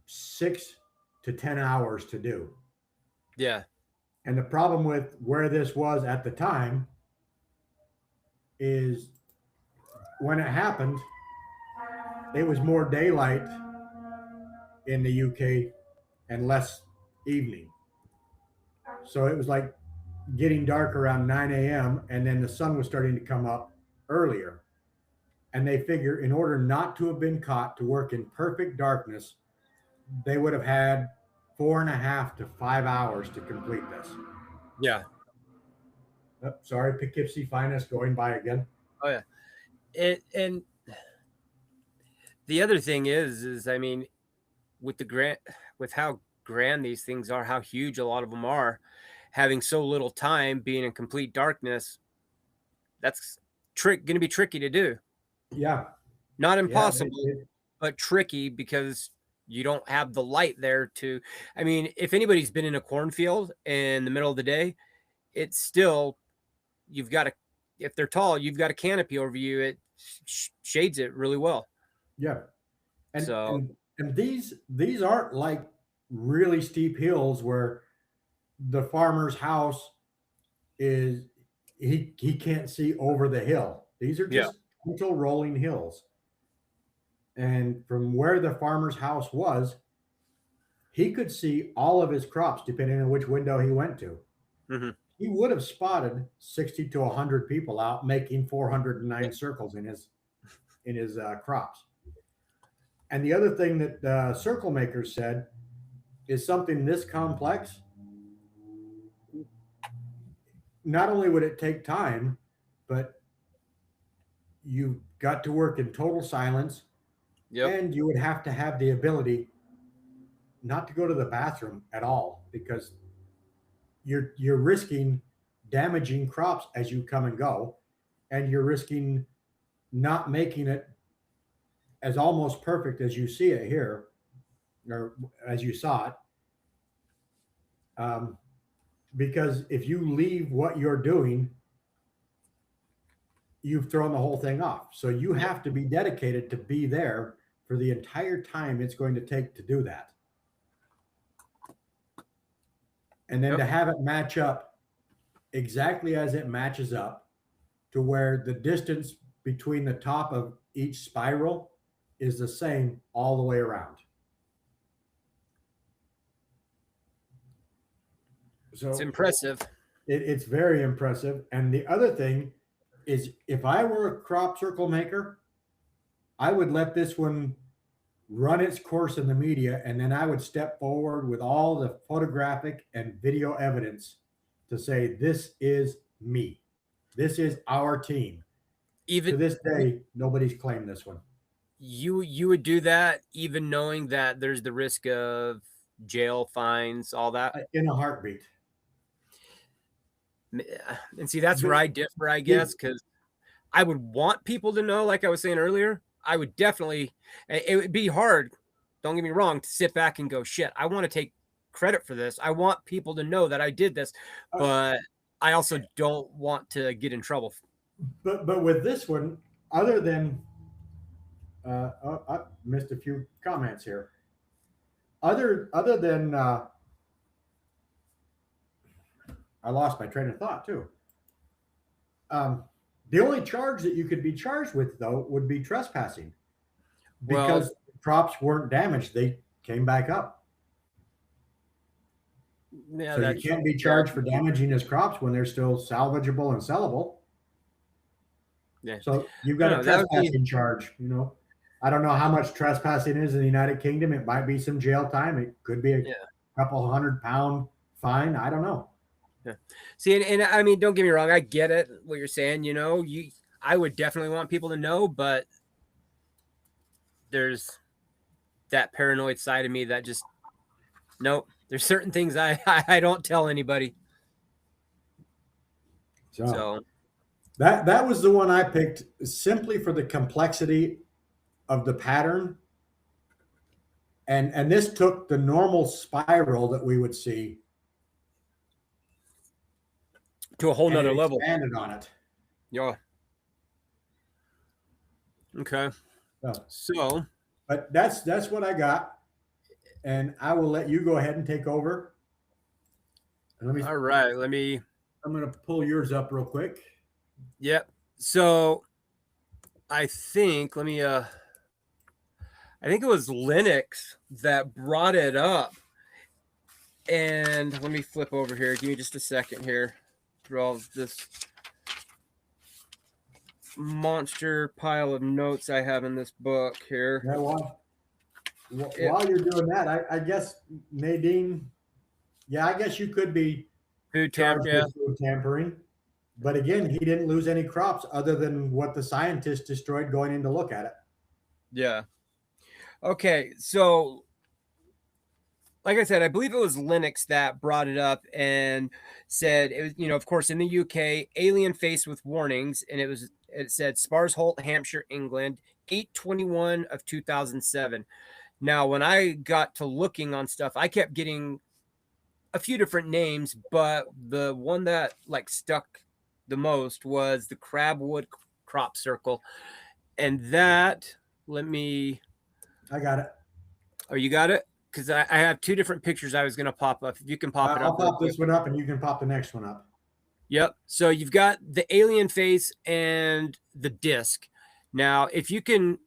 6 to 10 hours to do. Yeah. And the problem with where this was at the time is when it happened, it was more daylight in the UK and less evening. So it was like getting dark around 9 a.m. and then the sun was starting to come up earlier. And they figure in order not to have been caught to work in perfect darkness, they would have had 4.5 to 5 hours to complete this. Yeah. Oh, sorry, Poughkeepsie Finest going by again. Oh yeah. And the other thing is I mean, with how grand these things are, how huge a lot of them are, having so little time, being in complete darkness, that's going to be tricky to do. Yeah. Not impossible, but tricky because you don't have the light there to. I mean, if anybody's been in a cornfield in the middle of the day, it's still, you've got if they're tall, you've got a canopy over you. It shades it really well. Yeah. And these aren't like really steep hills where the farmer's house is, he can't see over the hill. These are just gentle rolling hills. And from where the farmer's house was, he could see all of his crops depending on which window he went to. He would have spotted 60 to 100 people out making 409 circles in his crops. And the other thing that circle makers said is something this complex, not only would it take time, but you've got to work in total silence. And you would have to have the ability not to go to the bathroom at all, because you're risking damaging crops as you come and go, and you're risking not making it as almost perfect as you see it here, or as you saw it. Because if you leave what you're doing, you've thrown the whole thing off. So you have to be dedicated to be there for the entire time it's going to take to do that. And then to have it match up exactly as it matches up to where the distance between the top of each spiral is the same all the way around. So it's impressive. It's very impressive. And the other thing is, if I were a crop circle maker, I would let this one run its course in the media, and then I would step forward with all the photographic and video evidence to say, this is me. This is our team. Even to this day, nobody's claimed this one. You would do that even knowing that there's the risk of jail, fines, all that? In a heartbeat. And see, that's where I differ, I guess, because I would want people to know, like I was saying earlier, I would definitely, it would be hard, don't get me wrong, to sit back and go, shit, I want to take credit for this. I want people to know that I did this, but I also don't want to get in trouble. But with this one, other than, I missed a few comments here. Other than, I lost my train of thought too. The only charge that you could be charged with, though, would be trespassing, because crops weren't damaged; they came back up. Yeah, so you can't be charged for damaging his crops when they're still salvageable and sellable. Yeah. So you've got a trespassing charge. You know, I don't know how much trespassing is in the United Kingdom. It might be some jail time. It could be a couple £100 fine. I don't know. Yeah. See, and I mean, don't get me wrong. I get it, what you're saying. You know, I would definitely want people to know, but there's that paranoid side of me that just, nope. There's certain things I don't tell anybody. So that was the one I picked simply for the complexity of the pattern. And this took the normal spiral that we would see to a whole nother level. Expanded on it. Yeah. Okay. So, but that's what I got, and I will let you go ahead and take over. And all right. I'm going to pull yours up real quick. Yep. So, I think I think it was Linux that brought it up, and let me flip over here. Give me just a second here. Through all of this monster pile of notes I have in this book here. Yeah, while you're doing that, I guess Nadine, I guess you could be food tampering. But again, he didn't lose any crops other than what the scientists destroyed going in to look at it. Yeah. Okay, so like I said, I believe it was Linux that brought it up and said it was, you know, of course, in the UK, alien face with warnings, and it said Sparsholt, Hampshire, England, 8/21 of 2007. Now, when I got to looking on stuff, I kept getting a few different names, but the one that like stuck the most was the Crabwood crop circle, and that I got it. Oh, you got it? Because I have two different pictures I was going to pop up. If you can pop it up. I'll pop this one up and you can pop the next one up. Yep. So you've got the alien face and the disc. Now, if you can,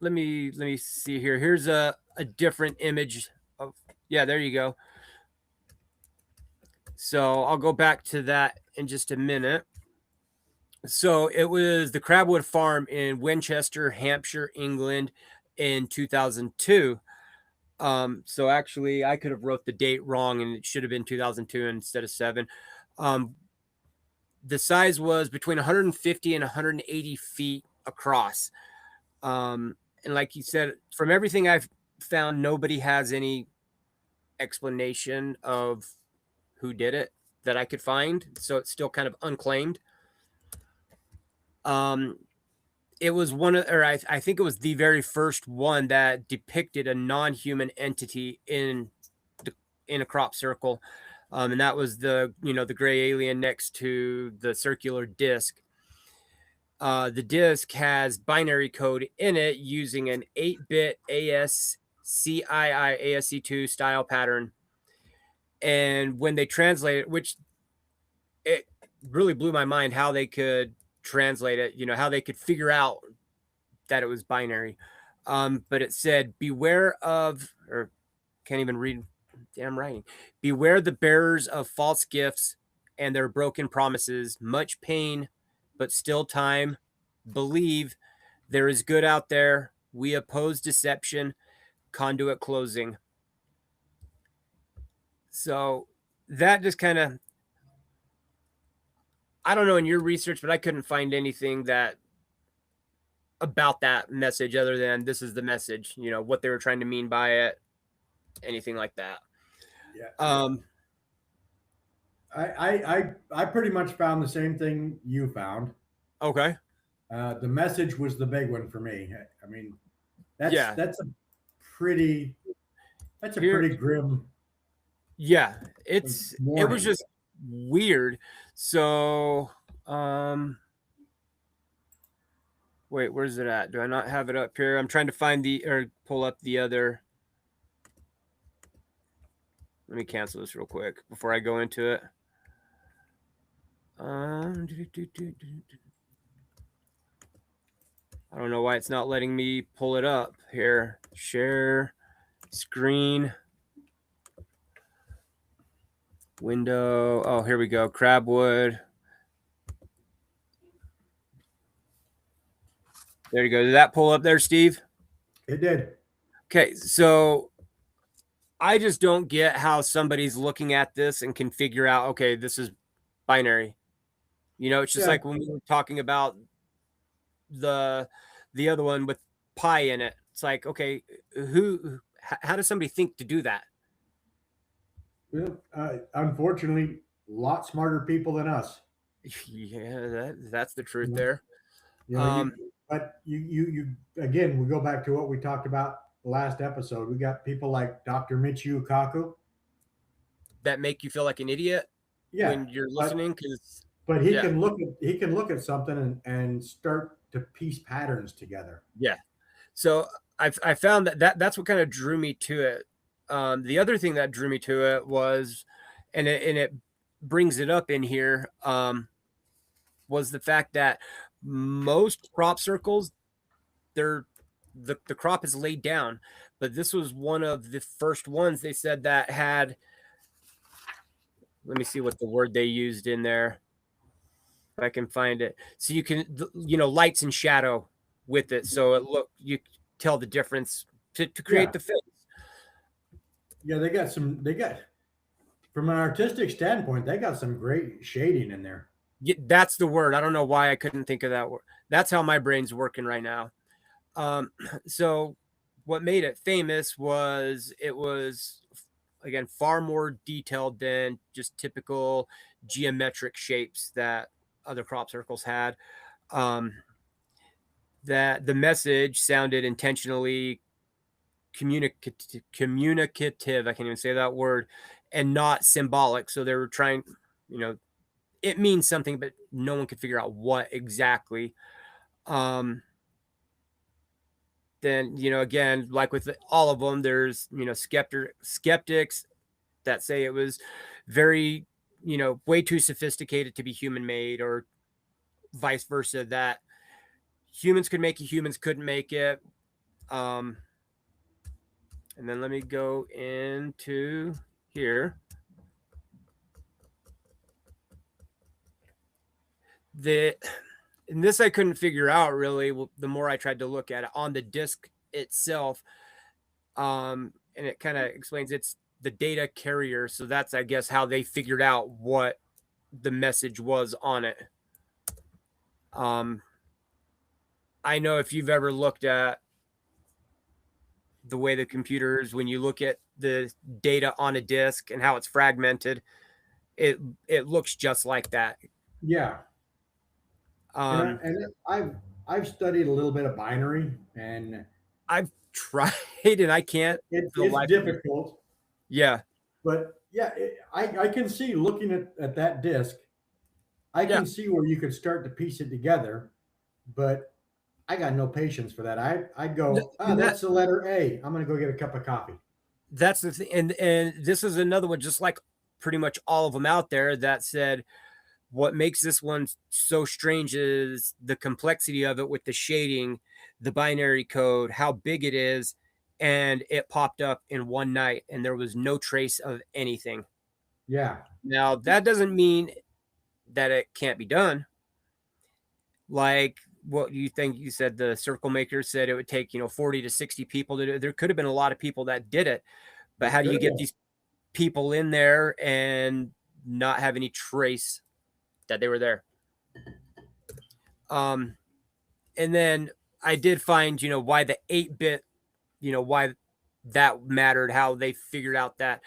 let me see here. Here's a different image of, there you go. So I'll go back to that in just a minute. So it was the Crabwood Farm in Winchester, Hampshire, England in 2002. So actually I could have wrote the date wrong and it should have been 2002 instead of 7. The size was between 150 and 180 feet across. And like you said, from everything I've found, nobody has any explanation of who did it that I could find. So it's still kind of unclaimed. It was I think it was the very first one that depicted a non-human entity in a crop circle. And that was the gray alien next to the circular disc. The disc has binary code in it using an 8-bit ASCII ASC2 style pattern. And when they translate it, which it really blew my mind how they could translate it, how they could figure out that it was binary. But it said, beware of, or can't even read damn writing. Beware the bearers of false gifts and their broken promises, much pain, but still time. Believe there is good out there. We oppose deception, conduit closing. So that just kind of, I don't know in your research, but I couldn't find anything that about that message other than this is the message, you know, what they were trying to mean by it, anything like that. Yeah. I pretty much found the same thing you found. Okay. The message was the big one for me. I mean, that's Yeah. that's a pretty grim. Yeah, it was warning. just weird. So, wait, where's it at? Do I not have it up here? I'm trying to find or pull up the other. Let me cancel this real quick before I go into it. I don't know why it's not letting me pull it up here. Share screen. Window. Oh, here we go. Crabwood. There you go. Did that pull up there, Steve? It did. Okay, so I just don't get how somebody's looking at this and can figure out, okay, this is binary. You know, it's just like when we were talking about the other one with pi in it. It's like, okay, how does somebody think to do that? Well, unfortunately, a lot smarter people than us. Yeah, that's the truth there. You know, but you again, we go back to what we talked about last episode. We got people like Dr. Michio Kaku that make you feel like an idiot when you're listening, but he can look at something and start to piece patterns together. Yeah. So I found that's what kind of drew me to it. The other thing that drew me to it was, and it brings it up in here, was the fact that most crop circles, the crop is laid down, but this was one of the first ones they said that had, let me see what the word they used in there, if I can find it. So you can, you know, lights and shadow with it. So you tell the difference to create the face. Yeah, they got from an artistic standpoint, they got some great shading in there. Yeah, that's the word. I don't know why I couldn't think of that word. That's how my brain's working right now. So what made it famous was it was, again, far more detailed than just typical geometric shapes that other crop circles had. That the message sounded intentionally communicative. I can't even say that word, and not symbolic. So they were trying, you know, it means something, but no one could figure out what exactly. Then, you know, again, like with all of them, there's, you know, skeptics that say it was very, you know, way too sophisticated to be human made, or vice versa, that humans could make it, humans couldn't make it. And then let me go into here. And this I couldn't figure out really. The more I tried to look at it on the disc itself, and it kind of explains it's the data carrier. So that's, I guess, how they figured out what the message was on it. I know if you've ever looked at the way the computers, when you look at the data on a disk and how it's fragmented, it looks just like that. Yeah. And I've studied a little bit of binary, and I've tried and I can't. It's difficult. Yeah. But yeah, I can see looking at that disc, I can see where you could start to piece it together, but I got no patience for that. I go, that's the letter A. I'm going to go get a cup of coffee. That's the thing. And this is another one, just like pretty much all of them out there, that said, what makes this one so strange is the complexity of it with the shading, the binary code, how big it is. And it popped up in one night and there was no trace of anything. Yeah. Now, that doesn't mean that it can't be done. Like what you think you said the circle maker said it would take, 40 to 60 people to do it. There could have been a lot of people that did it, but how do you get these people in there and not have any trace that they were there? And then I did find, why the 8-bit, why that mattered, how they figured out that.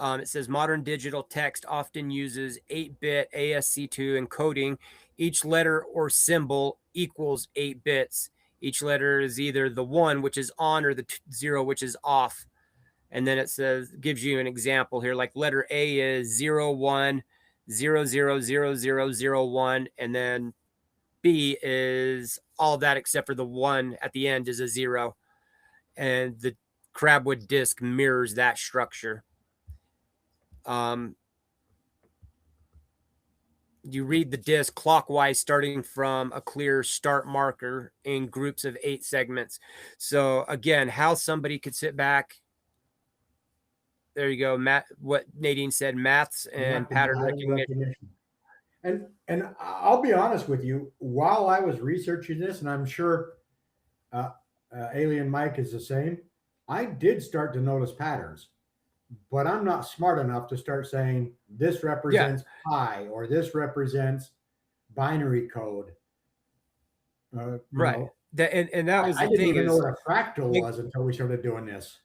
It says modern digital text often uses 8-bit ASC2 encoding. Each letter or symbol equals 8 bits. Each letter is either the 1, which is on, or the 0, which is off. And then it says, gives you an example here, like letter A is 0, 1, 0, 0, 0, 0, 0, 1. And then B is all that except for the 1 at the end is a 0. And the crabwood disc mirrors that structure. You read the disc clockwise, starting from a clear start marker in groups of 8 segments. So again, how somebody could sit back. There you go, Matt. What Nadine said, maths and pattern recognition. And I'll be honest with you, while I was researching this, and I'm sure Alien Mike is the same, I did start to notice patterns. But I'm not smart enough to start saying this represents pi or this represents binary code. Right. And that was I the didn't thing even know is, what a fractal was until we started doing this.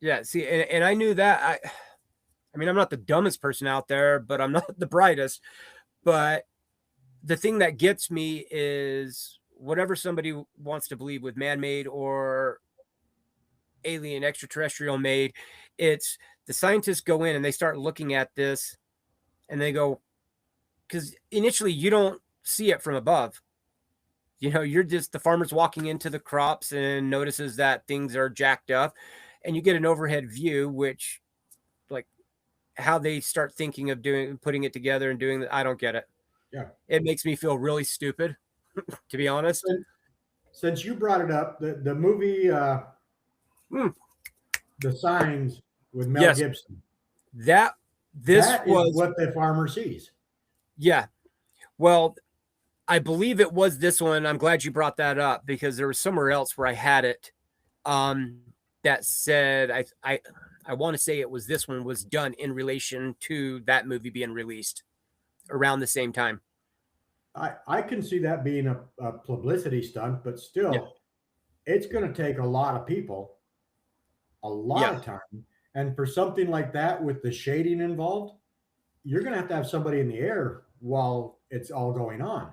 Yeah. See, and I knew that. I mean, I'm not the dumbest person out there, but I'm not the brightest. But the thing that gets me is whatever somebody wants to believe with man-made or alien extraterrestrial made, it's the scientists go in and they start looking at this and they go, because initially you don't see it from above. You're just the farmer's walking into the crops and notices that things are jacked up, and you get an overhead view, which, like, how they start thinking of putting it together and doing that, I don't get it. Yeah, it makes me feel really stupid, to be honest. Since you brought it up, the movie The Signs with Mel Gibson. That was what the farmer sees. Yeah. Well, I believe it was this one. I'm glad you brought that up, because there was somewhere else where I had it that said, I want to say it was this one was done in relation to that movie being released around the same time. I can see that being a publicity stunt, but still, it's going to take a lot of people, a lot of time. And for something like that with the shading involved, you're going to have somebody in the air while it's all going on.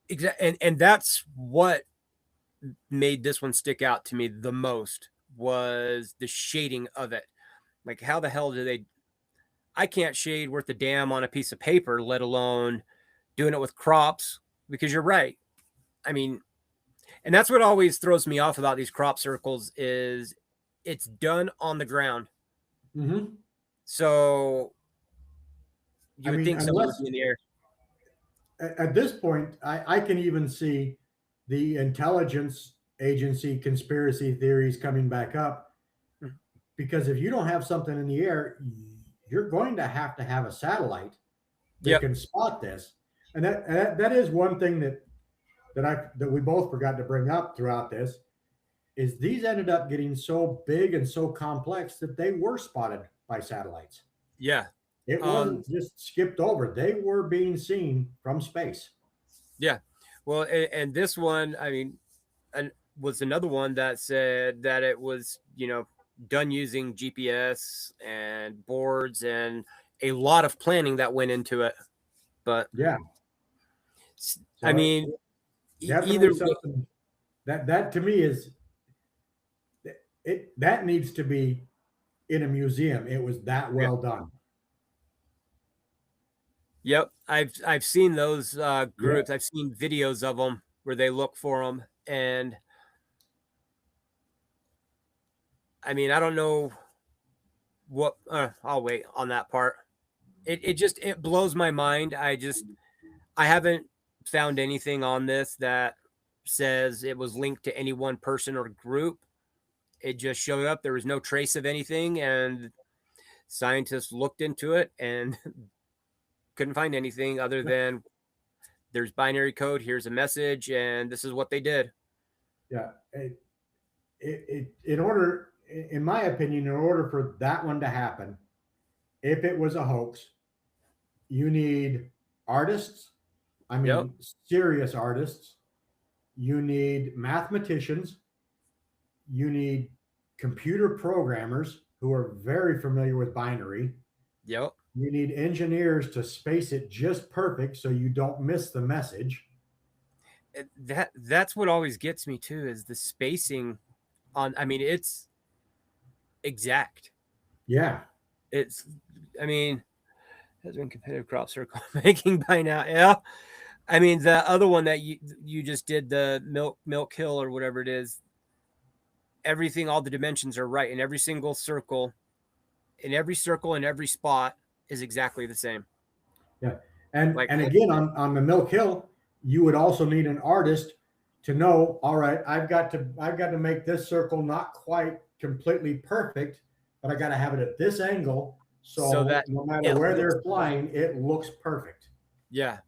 Exactly. And that's what made this one stick out to me the most, was the shading of it. Like, how the hell I can't shade worth a damn on a piece of paper, let alone doing it with crops, because you're right. I mean, and that's what always throws me off about these crop circles is it's done on the ground. Mm-hmm. So you would think someone would be in the air. At this point, I can even see the intelligence agency conspiracy theories coming back up, because if you don't have something in the air, you're going to have a satellite that can spot this. And that is one thing that we both forgot to bring up throughout this, is these ended up getting so big and so complex that they were spotted by satellites. Yeah. It wasn't just skipped over. They were being seen from space. Yeah. Well, and this one, I mean, was another one that said that it was, done using GPS and boards and a lot of planning that went into it. But yeah, so, I mean, either something that to me is that needs to be in a museum. It was that well done. Yep, I've seen those groups. I've seen videos of them where they look for them, and I mean, I don't know what. I'll wait on that part. It blows my mind. I haven't found anything on this that says it was linked to any one person or group. It just showed up. There was no trace of anything, and scientists looked into it and couldn't find anything other than there's binary code, here's a message, and this is what they did. Yeah. In order, in my opinion, in order for that one to happen, if it was a hoax, you need artists. I mean, Yep. serious artists. You need mathematicians. You need computer programmers who are very familiar with binary. Yep. You need engineers to space it just perfect so you don't miss the message. That's what always gets me too, is the spacing on, I mean, it's exact. Yeah. It's, I mean, has been competitive crop circle making by now. Yeah. I mean, the other one that you just did, the milk hill or whatever it is, everything, all the dimensions are right in every single circle, in every spot is exactly the same. Yeah. And Like, and again, on the Milk Hill, you would also need an artist to know, all right, I've got to make this circle not quite completely perfect, but I got to have it at this angle so that no matter where they're flying, it looks perfect. Yeah.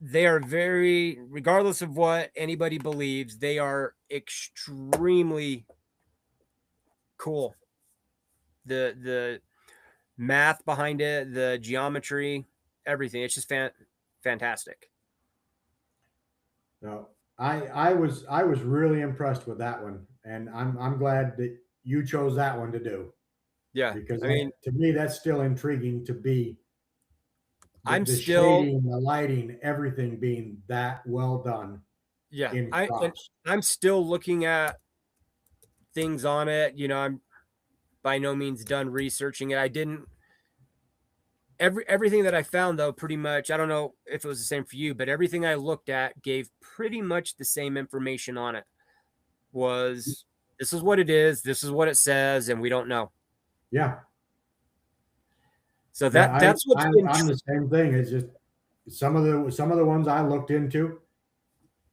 They are very, regardless of what anybody believes, they are extremely cool. The math behind it, the geometry, everything. It's just fantastic. No, I was really impressed with that one, and I'm glad that you chose that one to do. Yeah, Because I mean, to me, that's still intriguing to be I'm the still shading, the lighting, everything being that well done. yeah, In props. I'm still looking at things on it. You know, I'm by no means done researching it. I didn't everything that I found though, pretty much, I don't know if it was the same for you, but everything I looked at gave pretty much the same information on it. Was this is what it is, this is what it says, and we don't know. Yeah. So that's what's been I'm the same thing. It's just some of the ones I looked into,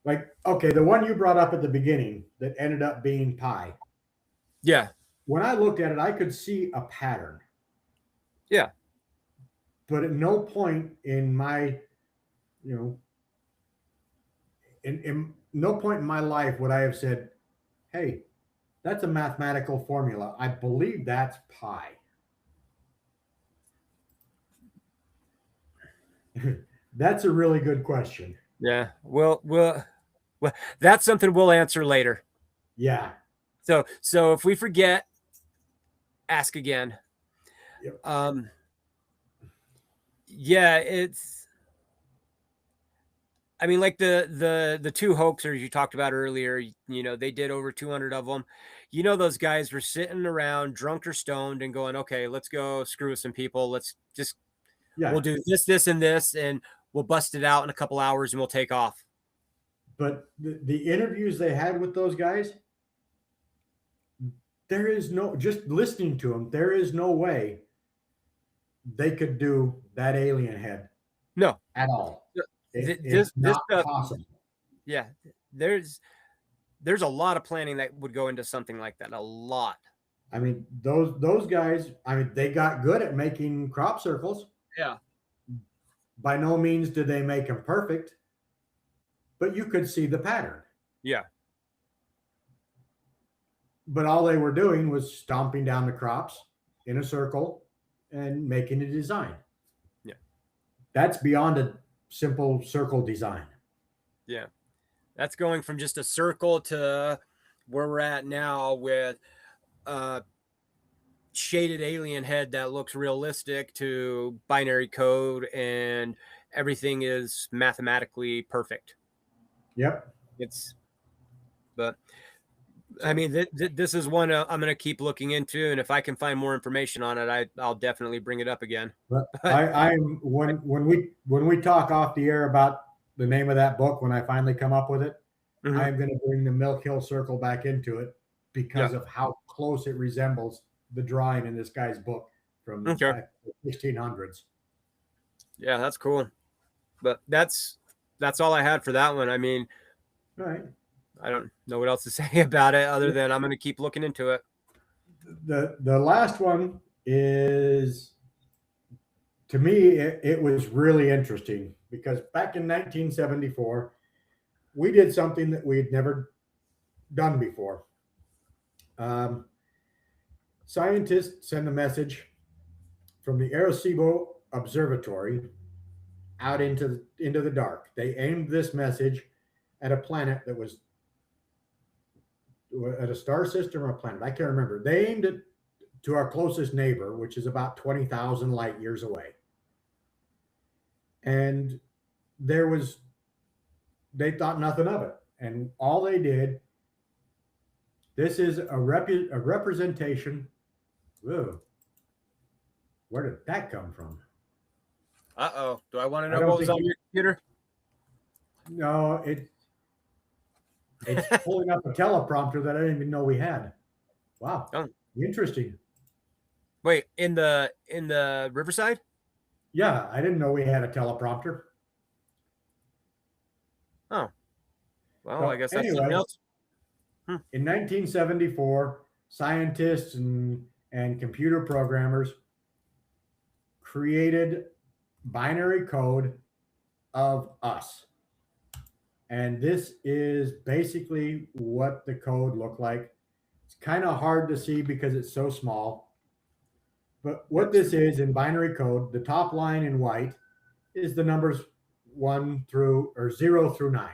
like, okay, the one you brought up at the beginning that ended up being pi. Yeah. When I looked at it, I could see a pattern. Yeah. But at no point in my, in no point in my life would I have said, hey, that's a mathematical formula. I believe that's pi. That's a really good question. Yeah. Well, that's something we'll answer later. Yeah. So if we forget, ask again. Yep. Yeah, I mean, like the two hoaxers you talked about earlier, they did over 200 of them. Those guys were sitting around drunk or stoned and going, okay, let's go screw with some people. Let's just, we'll do this, and this, and we'll bust it out in a couple hours and we'll take off. But the interviews they had with those guys, there is no, just listening to them, there is no way they could do that alien head. No. At all. It's not possible. Yeah. There's a lot of planning that would go into something like that. A lot. I mean, those guys, I mean, they got good at making crop circles. Yeah. By no means did they make them perfect, but you could see the pattern. Yeah. But all they were doing was stomping down the crops in a circle and making a design. Yeah. That's beyond a simple circle design. Yeah. That's going from just a circle to where we're at now with shaded alien head that looks realistic to binary code, and everything is mathematically perfect. Yep. But I mean, this is one I'm going to keep looking into, and if I can find more information on it, I'll definitely bring it up again. But when we talk off the air about the name of that book, when I finally come up with it, Mm-hmm. I'm going to bring the Milk Hill Circle back into it because of how close it resembles the drawing in this guy's book from the 1600s. Yeah, that's cool. But that's all I had for that one. I mean, all right. I don't know what else to say about it other than I'm going to keep looking into it. The last one is to me, it was really interesting because back in 1974, we did something that we'd never done before. Scientists send a message from the Arecibo Observatory out into the dark. They aimed this message at a planet that was at a star system or a planet. I can't remember. They aimed it to our closest neighbor, which is about 20,000 light years away. And they thought nothing of it. And all they did, this is a representation. Whoa, where did that come from? Uh-oh. Do I want to know what was on your computer? No, it's pulling up a teleprompter that I didn't even know we had. Wow. Oh. Interesting. Wait, in the Riverside? Yeah, I didn't know we had a teleprompter. Oh. Well, So I guess that's something else. In 1974, scientists and computer programmers created binary code of us. And this is basically what the code looked like. It's kind of hard to see because it's so small. But what this is in binary code, the top line in white is the numbers 0 through 9.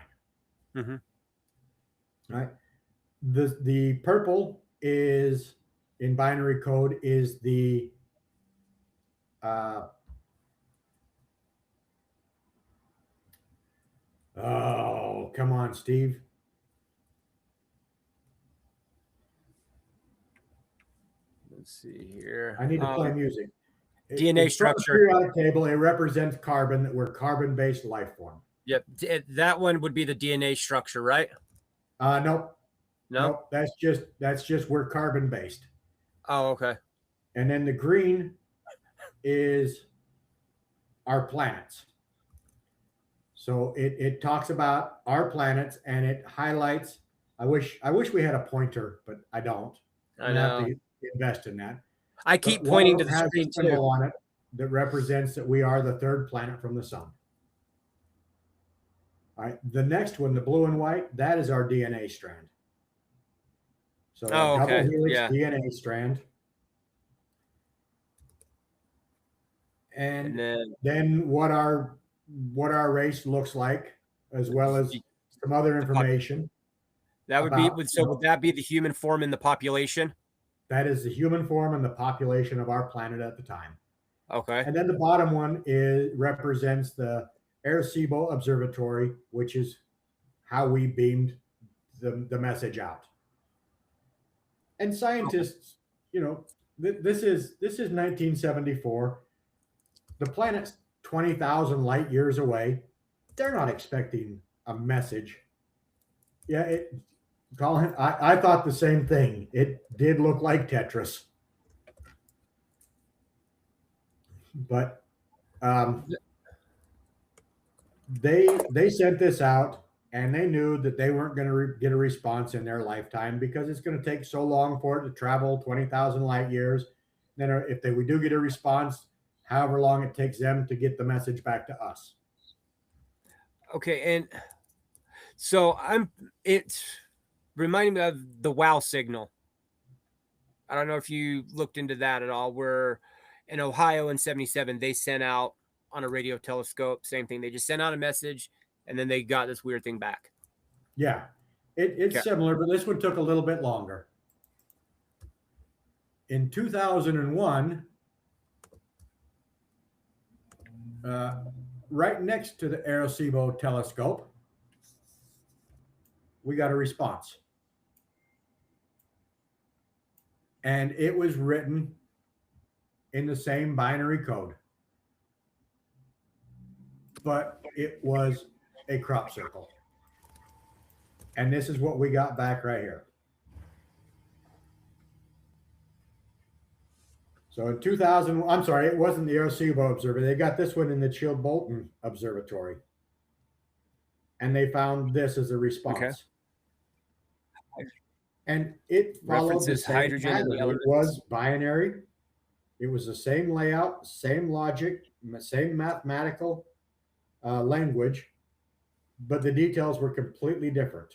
Mm-hmm. Right. The purple is in binary code is the oh, come on, Steve. Let's see here. I need to play music. DNA structure. Periodic table. It represents carbon, that we're carbon-based life form. Yep. That one would be the DNA structure, right? Nope. No. Nope. That's just we're carbon-based. Oh, okay. And then the green is our planets. So it talks about our planets and it highlights. I wish we had a pointer, but I don't. I know. Have to invest in that. I keep pointing to the has screen a symbol too. on it that represents that we are the third planet from the sun. All right. The next one, the blue and white, that is our DNA strand. So Oh, okay. double helix Yeah. DNA strand. And then what our race looks like, as well as some other information. That would be would that be the human form in the population? That is the human form and the population of our planet at the time. Okay. And then the bottom one represents the Arecibo Observatory, which is how we beamed the message out. And scientists, this is 1974. The planet's 20,000 light years away. They're not expecting a message. Yeah, Colin, I thought the same thing. It did look like Tetris. But they sent this out, and they knew that they weren't going to get a response in their lifetime because it's going to take so long for it to travel 20,000 light years. Then if we do get a response, however long it takes them to get the message back to us. Okay, and so it's reminding me of the WOW signal. I don't know if you looked into that at all. Where in Ohio in 77, they sent out on a radio telescope, same thing. They just sent out a message and then they got this weird thing back. Yeah, it's similar, but this one took a little bit longer. In 2001, right next to the Arecibo telescope, we got a response. And it was written in the same binary code, but it was a crop circle. And this is what we got back right here. So in 2000, I'm sorry, it wasn't the Arecibo Observatory. They got this one in the Chilbolton Observatory. And they found this as a response. Okay. And it followed the same hydrogen pattern. It was binary. It was the same layout, same logic, same mathematical language, but the details were completely different.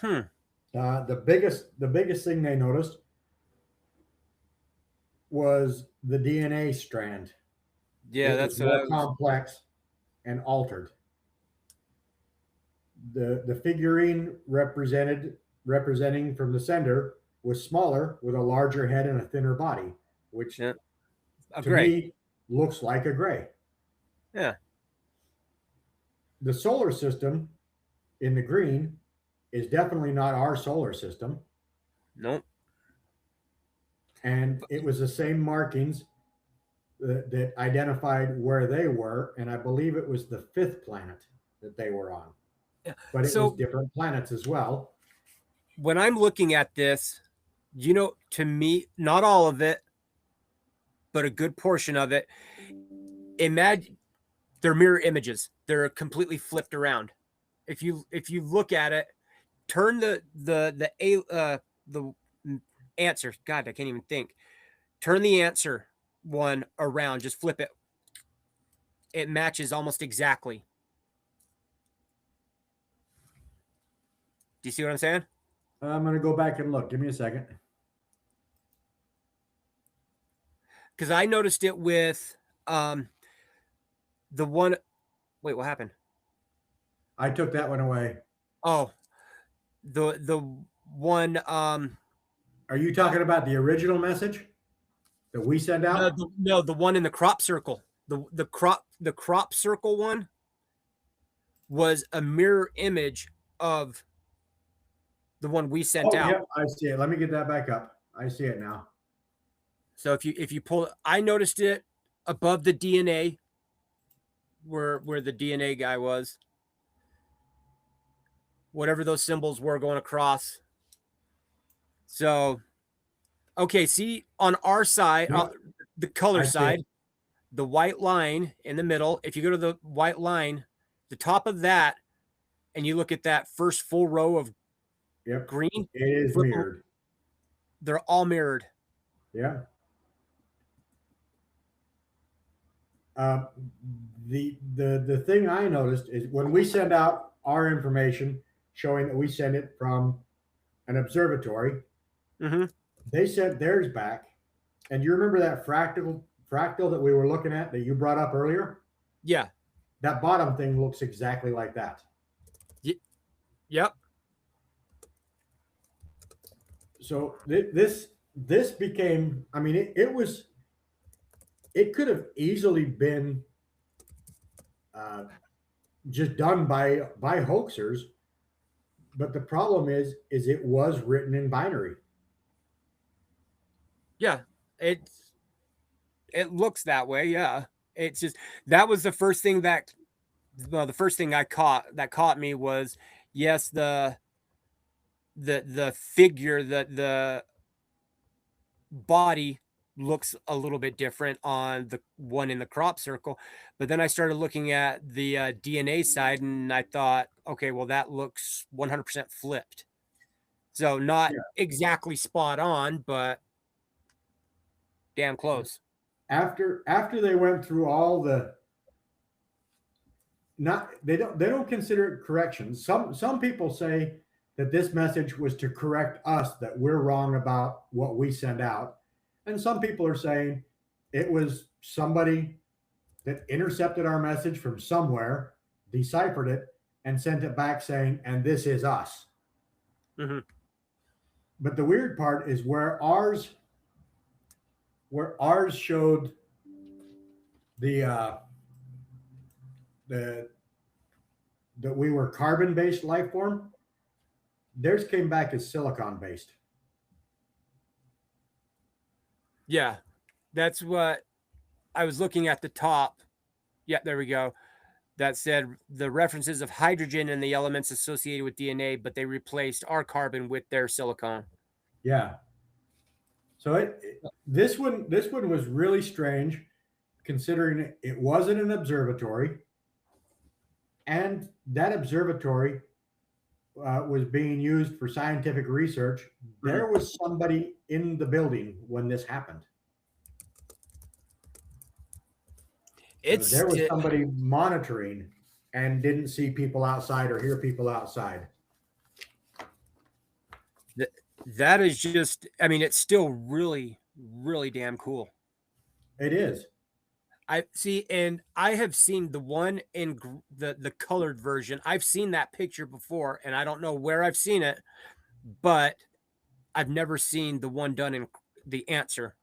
The biggest thing they noticed was the DNA strand. Yeah, It was that's what more I was. complex and altered. The figurine representing from the sender was smaller with a larger head and a thinner body, which Yeah, a to gray. me looks like a gray. Yeah, The solar system in the green is definitely not our solar system, nope. and it was the same markings that identified where they were, and I believe it was the fifth planet that they were on, Yeah. but it was So different planets as well. when I'm looking at this, to me, not all of it, but a good portion of it, imagine they're mirror images. They're completely flipped around. If you look at it, turn the answer. God, I can't even think. Turn the answer one around. Just flip it. It matches almost exactly. Do you see what I'm saying? I'm going to go back and look. Give me a second. Because I noticed it with the one. Wait, what happened? I took that one away. Oh, the one. Are you talking about the original message that we send out? No, the one in the crop circle. The crop circle one was a mirror image of the one we sent Oh, out. yeah, I see it. Let me get that back up. I see it now. So if you pull, I noticed it above the DNA, where the DNA guy was, whatever those symbols were going across. So, okay, see on our side, Yep. the color I see side, it. the white line in the middle. If you go to the white line, the top of that, and you look at that first full row of Yep. green, It is flip 'em, mirrored. they're all mirrored. Yeah. The thing I noticed is when we send out our information showing that we send it from an observatory, Mm-hmm. they sent theirs back. And you remember that fractal that we were looking at that you brought up earlier? Yeah. That bottom thing looks exactly like that. Yep. So this became, I mean, it could have easily been just done by hoaxers, but the problem is it was written in binary. Yeah. It looks that way. Yeah. It's just that was the first thing the first thing that caught me was yes, the figure, the body looks a little bit different on the one in the crop circle, but then I started looking at the DNA side and I thought, okay, well that looks 100% flipped. So not Yeah. exactly spot on, but damn close. After they went through all the, not they don't consider it corrections. Some people say that this message was to correct us, that we're wrong about what we send out, and some people are saying it was somebody that intercepted our message from somewhere, deciphered it, and sent it back saying, and this is us. Mm-hmm. But the weird part is where ours showed the that we were carbon based life form, theirs came back as silicon based. Yeah, that's what I was looking at the top. Yeah, there we go. That said the references of hydrogen and the elements associated with DNA, but they replaced our carbon with their silicon. Yeah. So this one was really strange, considering it wasn't an observatory, and that observatory was being used for scientific research. There was somebody in the building when this happened. It's There was somebody monitoring and didn't see people outside or hear people outside. that is just, I mean, it's still really, really damn cool. It is. I see, and I have seen the one in the colored version. I've seen that picture before, and I don't know where I've seen it, but I've never seen the one done in the answer.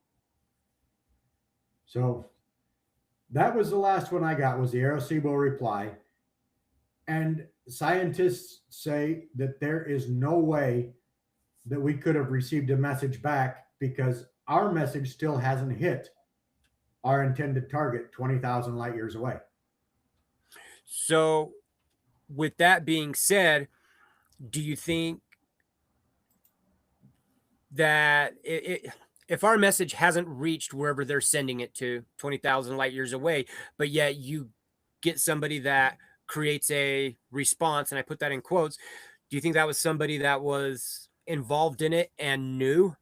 So that was the last one I got, was the Arecibo reply. And scientists say that there is no way that we could have received a message back because our message still hasn't hit our intended target 20,000 light years away. So, with that being said, do you think that if our message hasn't reached wherever they're sending it to 20,000 light years away, but yet you get somebody that creates a response, and I put that in quotes, do you think that was somebody that was involved in it and knew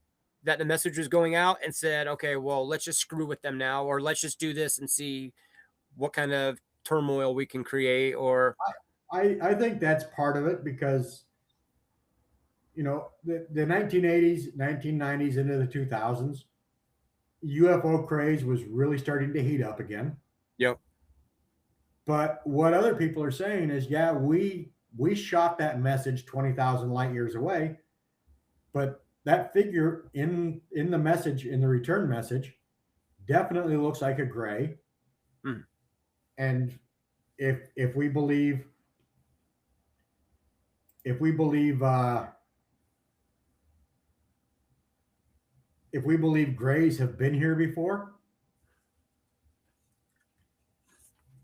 that the message was going out and said, okay, well, let's just screw with them now, or let's just do this and see what kind of turmoil we can create? Or I think that's part of it because, the 1980s, 1990s into the 2000s, UFO craze was really starting to heat up again. Yep. But what other people are saying is, yeah, we shot that message 20,000 light years away, but that figure in the message, in the return message, definitely looks like a gray. And if we believe if we believe grays have been here before,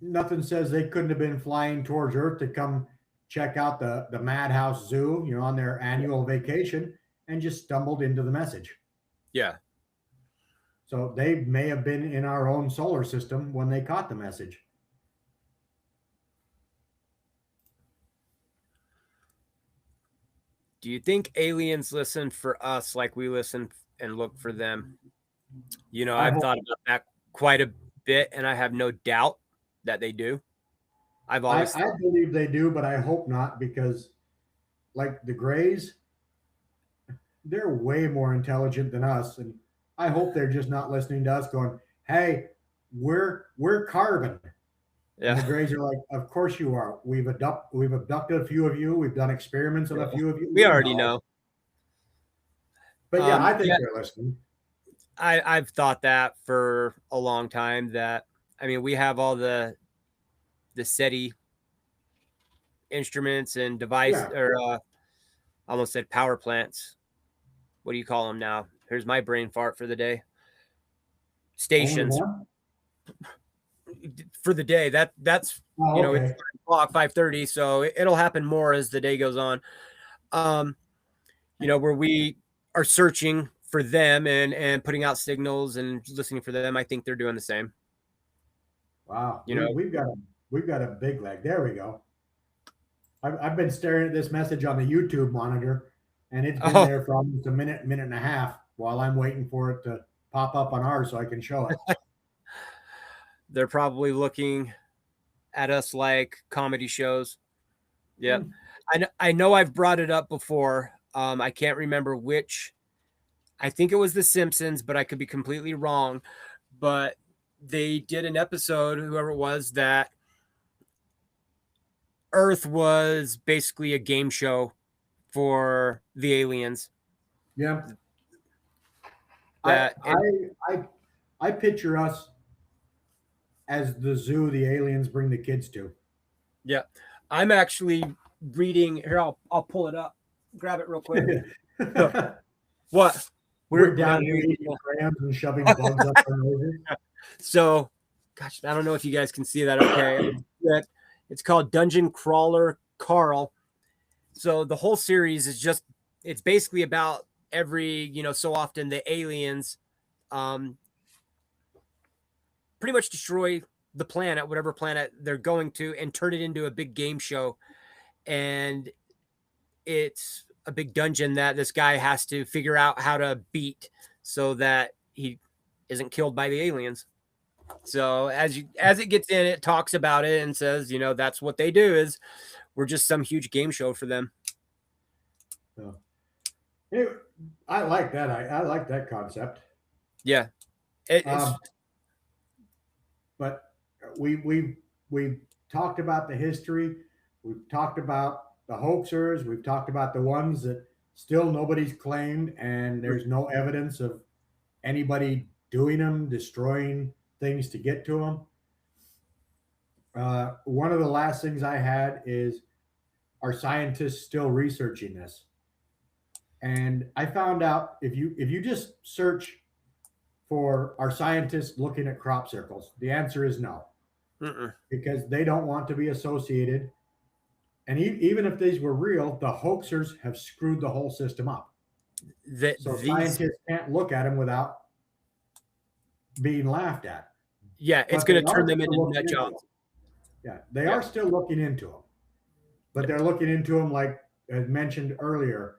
nothing says they couldn't have been flying towards Earth to come check out the Madhouse Zoo, on their annual vacation, and just stumbled into the message. Yeah. So they may have been in our own solar system when they caught the message. Do you think aliens listen for us like we listen and look for them? I've thought about that quite a bit, and I have no doubt that they do. I believe they do, but I hope not, because like the Greys, they're way more intelligent than us, and I hope they're just not listening to us going, hey, we're carbon. Yeah. And the Greys are like, of course you are. We've abducted a few of you. We've done experiments on a few of you. We already know. But yeah, I think they're listening. I've thought that for a long time, that, I mean, we have all the SETI instruments and devices, or I almost said power plants. What do you call them now? Here's my brain fart for the day. Stations for the day. That's okay. It's 5:30, so it'll happen more as the day goes on. Where we are searching for them and putting out signals and listening for them. I think they're doing the same. Wow. We've got a big leg. There we go. I've been staring at this message on the YouTube monitor, and it's been there for almost a minute and a half while I'm waiting for it to pop up on ours so I can show it. They're probably looking at us like comedy shows. Yeah. I know I've brought it up before. I can't remember which. I think it was The Simpsons, but I could be completely wrong. But they did an episode, whoever it was, that Earth was basically a game show for the aliens. Yeah. I picture us as the zoo the aliens bring the kids to. Yeah. I'm actually reading here. I'll pull it up. Grab it real quick. What? We're down here eating crayons and shoving bugs up our noses. So, gosh, I don't know if you guys can see that. Okay. It's called Dungeon Crawler Carl. So the whole series is it's basically about every, so often the aliens pretty much destroy the planet, whatever planet they're going to, and turn it into a big game show. And it's a big dungeon that this guy has to figure out how to beat so that he isn't killed by the aliens. So as it gets in, it talks about it and says, that's what they do, is we're just some huge game show for them. So, I like that. I like that concept. Yeah. But we've talked about the history. We've talked about the hoaxers. We've talked about the ones that still nobody's claimed, and there's no evidence of anybody doing them, destroying things to get to them. One of the last things I had is, are scientists still researching this? And I found out if you just search for, are scientists looking at crop circles, the answer is no. Because they don't want to be associated. And even if these were real, the hoaxers have screwed the whole system up. Scientists can't look at them without being laughed at. Yeah, it's going to turn them into nut jobs. Yeah, they are still looking into them, but they're looking into them like I mentioned earlier,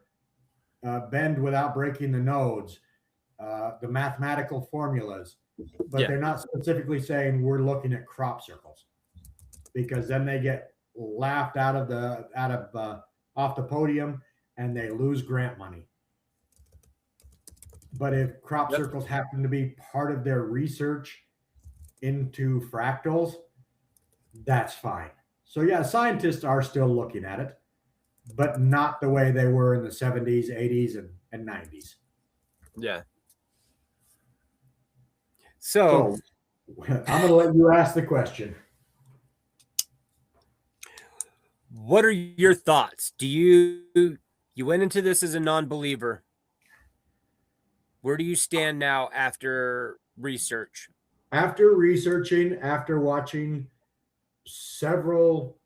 bend without breaking the nodes, the mathematical formulas, but they're not specifically saying we're looking at crop circles, because then they get laughed off the podium and they lose grant money. But if crop circles happen to be part of their research into fractals, that's fine. So yeah, scientists are still looking at it, but not the way they were in the 70s, 80s, and 90s. Yeah. So I'm going to let you ask the question. What are your thoughts? You went into this as a non-believer. Where do you stand now after research? After researching, after watching several,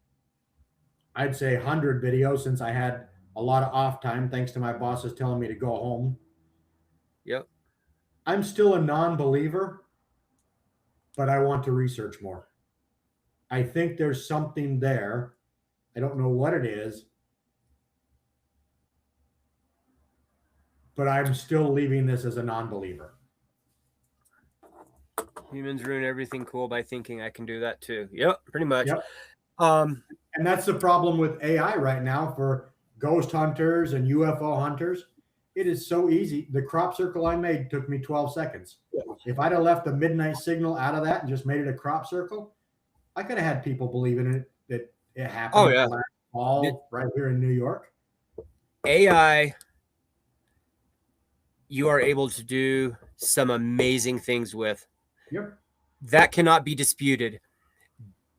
I'd say 100 videos, since I had a lot of off time thanks to my bosses telling me to go home. Yep. I'm still a non-believer, but I want to research more. I think there's something there. I don't know what it is, but I'm still leaving this as a non-believer. Humans ruin everything cool by thinking I can do that too. Yep, pretty much. Yep. And that's the problem with AI right now for ghost hunters and UFO hunters. It is so easy. The crop circle I made took me 12 seconds. If I'd have left the midnight signal out of that and just made it a crop circle, I could have had people believing it, that it happened. Oh, yeah. Last fall right here in New York. AI, you are able to do some amazing things with. Yep. That cannot be disputed.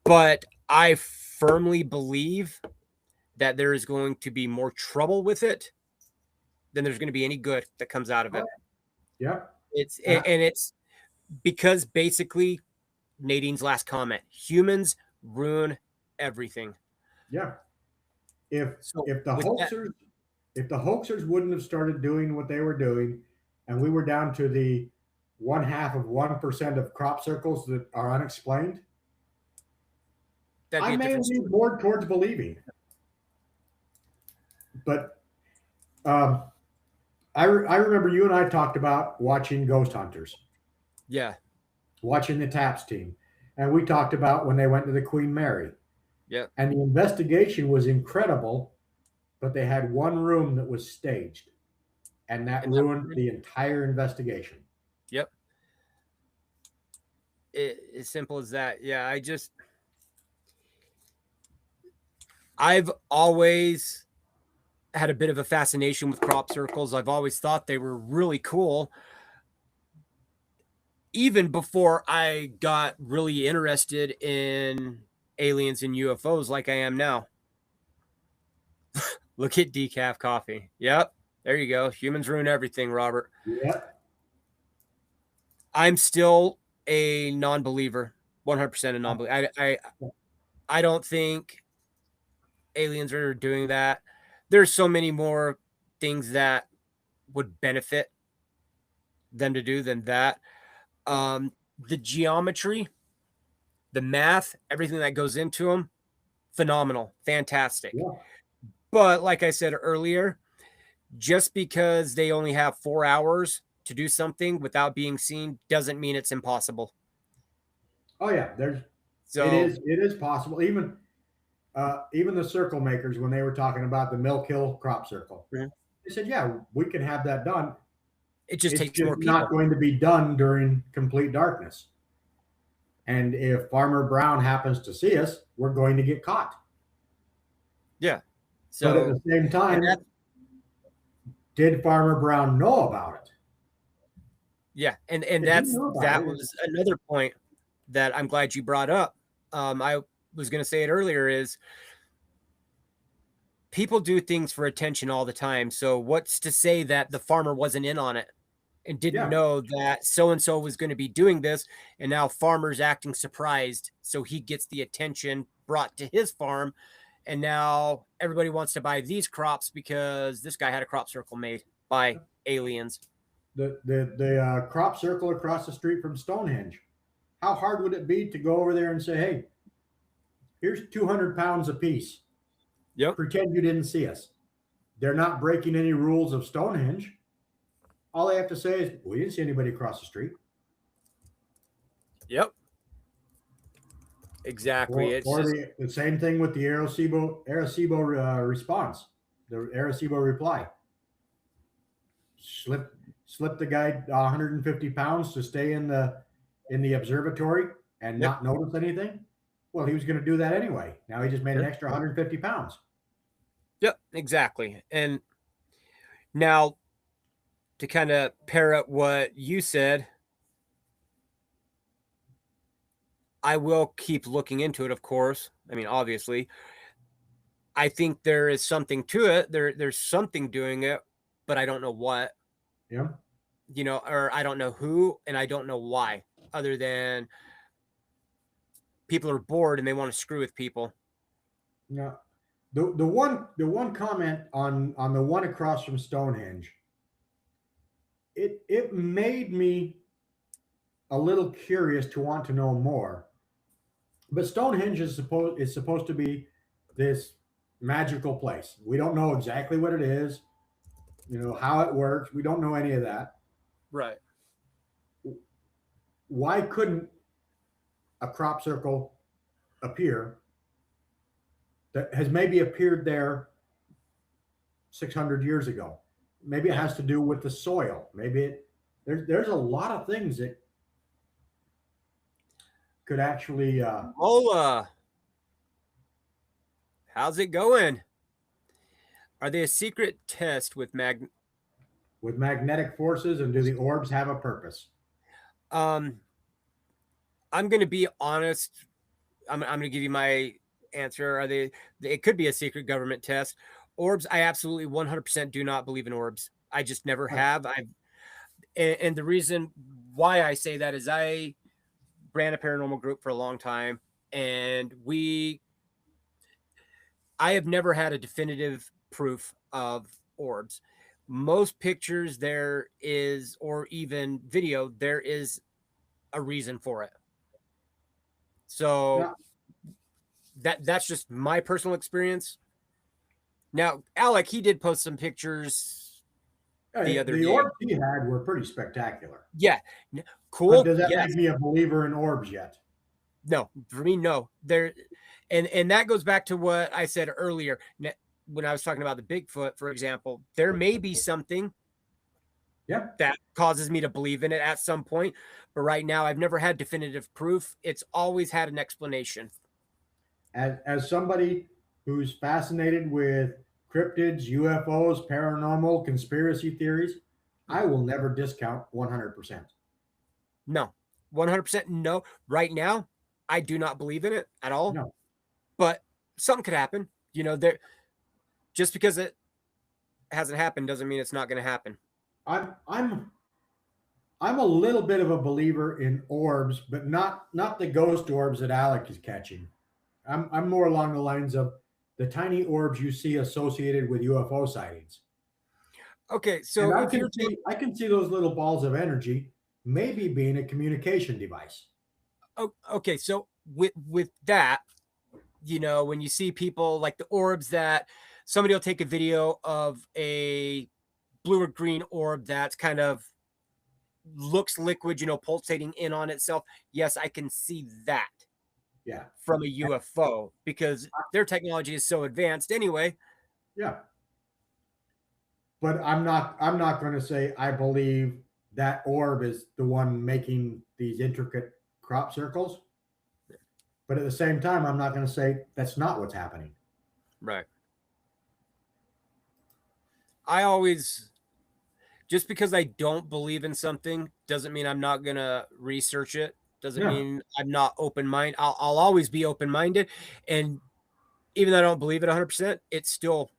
But I firmly believe that there is going to be more trouble with it than there's going to be any good that comes out of it. Yeah. And it's because basically Nadine's last comment, humans ruin everything. Yeah. If the hoaxers wouldn't have started doing what they were doing, and we were down to the 0.5% of crop circles that are unexplained, I may lean more towards believing. But I remember you and I talked about watching Ghost Hunters. Yeah. Watching the TAPS team. And we talked about when they went to the Queen Mary. Yeah. And the investigation was incredible, but they had one room that was staged. And that ruined the entire investigation. Yep. As simple as that. Yeah, I've always had a bit of a fascination with crop circles. I've always thought they were really cool. Even before I got really interested in aliens and UFOs like I am now. Look at decaf coffee. Yep. There you go. Humans ruin everything, Robert. Yep. I'm still a non-believer, 100% a non-believer. I don't think aliens are doing that. There's so many more things that would benefit them to do than that. The geometry, the math, everything that goes into them, phenomenal, fantastic. Yeah. But like I said earlier, just because they only have 4 hours to do something without being seen doesn't mean it's impossible. Oh yeah, So it is possible. Even the circle makers, when they were talking about the Mill Kill crop circle, Mhm. they said, yeah, we can have that done. it just It's takes just more people. not going to be done during complete darkness. And if Farmer Brown happens to see us, we're going to get caught. Yeah. But at So, the same and time, that's, did Farmer Brown know about it? yeah. And If he knew about that it, was another point that I'm glad you brought up. I was going to say it earlier is people do things for attention all the time. So what's to say that the farmer wasn't in on it and didn't yeah, know that so-and-so was going to be doing this, and now farmer's acting surprised, so he gets the attention brought to his farm, and now everybody wants to buy these crops because this guy had a crop circle made by aliens. the crop circle across the street from Stonehenge. How hard would it be to go over there and say, hey, here's 200 pounds a piece. Yep. Pretend you didn't see us. They're not breaking any rules of Stonehenge. All they have to say is, we didn't see anybody across the street. Yep. Exactly. It's Or just, the same thing with the Arecibo response, the Arecibo reply. Slip the guy 150 pounds to stay in the observatory and Yep. not notice anything. Well, he was going to do that anyway. Now he just made an extra 150 pounds. yep, exactly. And now to kind of pair up what you said, I will keep looking into it, of course. I mean, obviously, I think there is something to it. There's something doing it, but I don't know what, Yeah. or I don't know who, and I don't know why, other than people are bored and they want to screw with people. Yeah. The one comment on the one across from Stonehenge, it made me a little curious to want to know more. But Stonehenge is supposed to be this magical place. We don't know exactly what it is, how it works. We don't know any of that. Right. Why couldn't a crop circle appear that has maybe appeared there 600 years ago? Maybe it has to do with the soil. There's a lot of things that could actually Lola, how's it going? Are they a secret test with with magnetic forces, and do the orbs have a purpose? I'm going to be honest. I'm going to give you my answer. Are they? It could be a secret government test. Orbs. I absolutely 100% do not believe in orbs. I just never have. And the reason why I say that is I ran a paranormal group for a long time, and I have never had a definitive proof of orbs. Most pictures there is, or even video, there is a reason for it. So that's just my personal experience. Now, Alec, he did post some pictures the other day. Orbs he had were pretty spectacular. Yeah, cool. But does that yes. make me a believer in orbs yet? No, for me, no. And that goes back to what I said earlier when I was talking about the Bigfoot, for example. There may be something that causes me to believe in it at some point, but right now I've never had definitive proof. It's always had an explanation. As somebody who's fascinated with cryptids, UFOs, paranormal, conspiracy theories, I will never discount 100%. No, 100% no. Right now, I do not believe in it at all. No. But something could happen. There, just because it hasn't happened doesn't mean it's not going to happen. I'm a little bit of a believer in orbs, but not the ghost orbs that Alec is catching. I'm more along the lines of the tiny orbs you see associated with UFO sightings. Okay, so and I can see those little balls of energy maybe being a communication device. Oh, okay, so with that, when you see people like the orbs, that somebody will take a video of a blue or green orb that's kind of looks liquid, you know, pulsating in on itself. Yes, I can see that Yeah. from a UFO because their technology is so advanced anyway. Yeah. But I'm not going to say I believe that orb is the one making these intricate crop circles. But at the same time, I'm not going to say that's not what's happening. Right. I always, just because I don't believe in something doesn't mean I'm not going to research it. Doesn't Yeah. mean I'm not open-minded. I'll always be open-minded. And even though I don't believe it 100%, it's still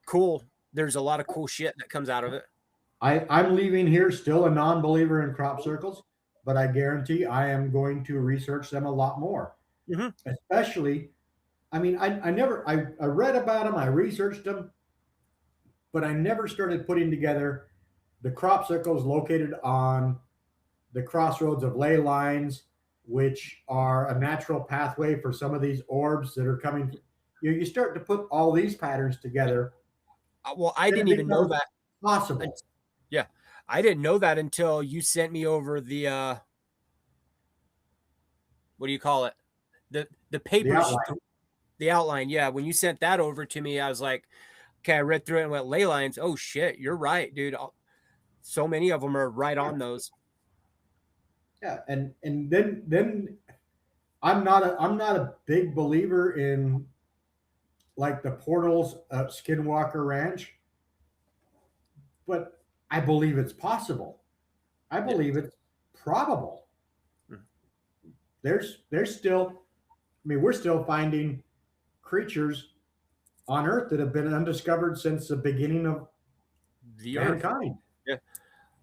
cool. There's a lot of cool shit that comes out of it. I'm leaving here still a non-believer in crop circles, but I guarantee I am going to research them a lot more. Mm-hmm. Especially, I mean, I read about them, I researched them, but I never started putting together the crop circles located on the crossroads of ley lines, which are a natural pathway for some of these orbs that are coming. You start to put all these patterns together. Well, I didn't even know that. Possible. Yeah. I didn't know that until you sent me over the what do you call it? The papers, the outline. Yeah. When you sent that over to me, I was like, okay, I read through it and went, ley lines. Oh shit, you're right, dude. So many of them are right on those. Yeah, and then I'm not a big believer in like the portals at Skinwalker Ranch, but I believe it's possible. I believe it's probable. There's still, I mean, we're still finding creatures on Earth that have been undiscovered since the beginning of The mankind. Earth. Yeah.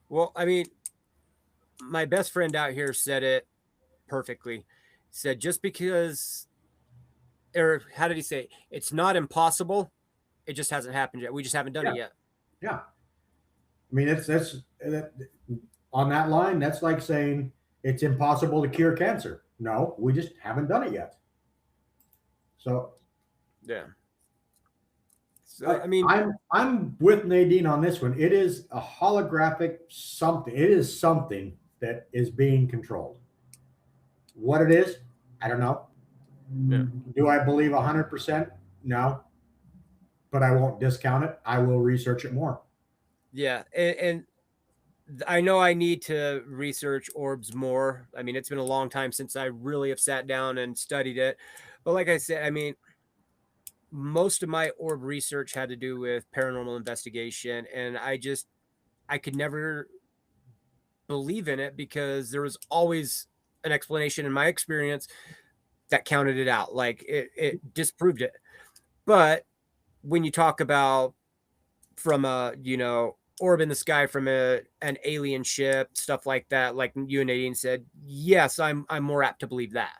Well, I mean, my best friend out here said it perfectly. He said just because, or how did he say? It's not impossible. It just hasn't happened yet. We just haven't done it yet. Yeah. I mean, that's on that line. That's like saying it's impossible to cure cancer. No, we just haven't done it yet. So yeah. So I mean, I'm with Nadine on this one. It is a holographic something. It is something that is being controlled. What it is, I don't know. Yeah. Do I believe 100%? No, but I won't discount it. I will research it more. Yeah, and I know I need to research orbs more. I mean, it's been a long time since I really have sat down and studied it. But like I said, I mean, most of my orb research had to do with paranormal investigation, and I could never believe in it because there was always an explanation in my experience that counted it out. Like it disproved it. But when you talk about from a, you know, orb in the sky from an alien ship, stuff like that, like you and Nadine said, yes, I'm more apt to believe that.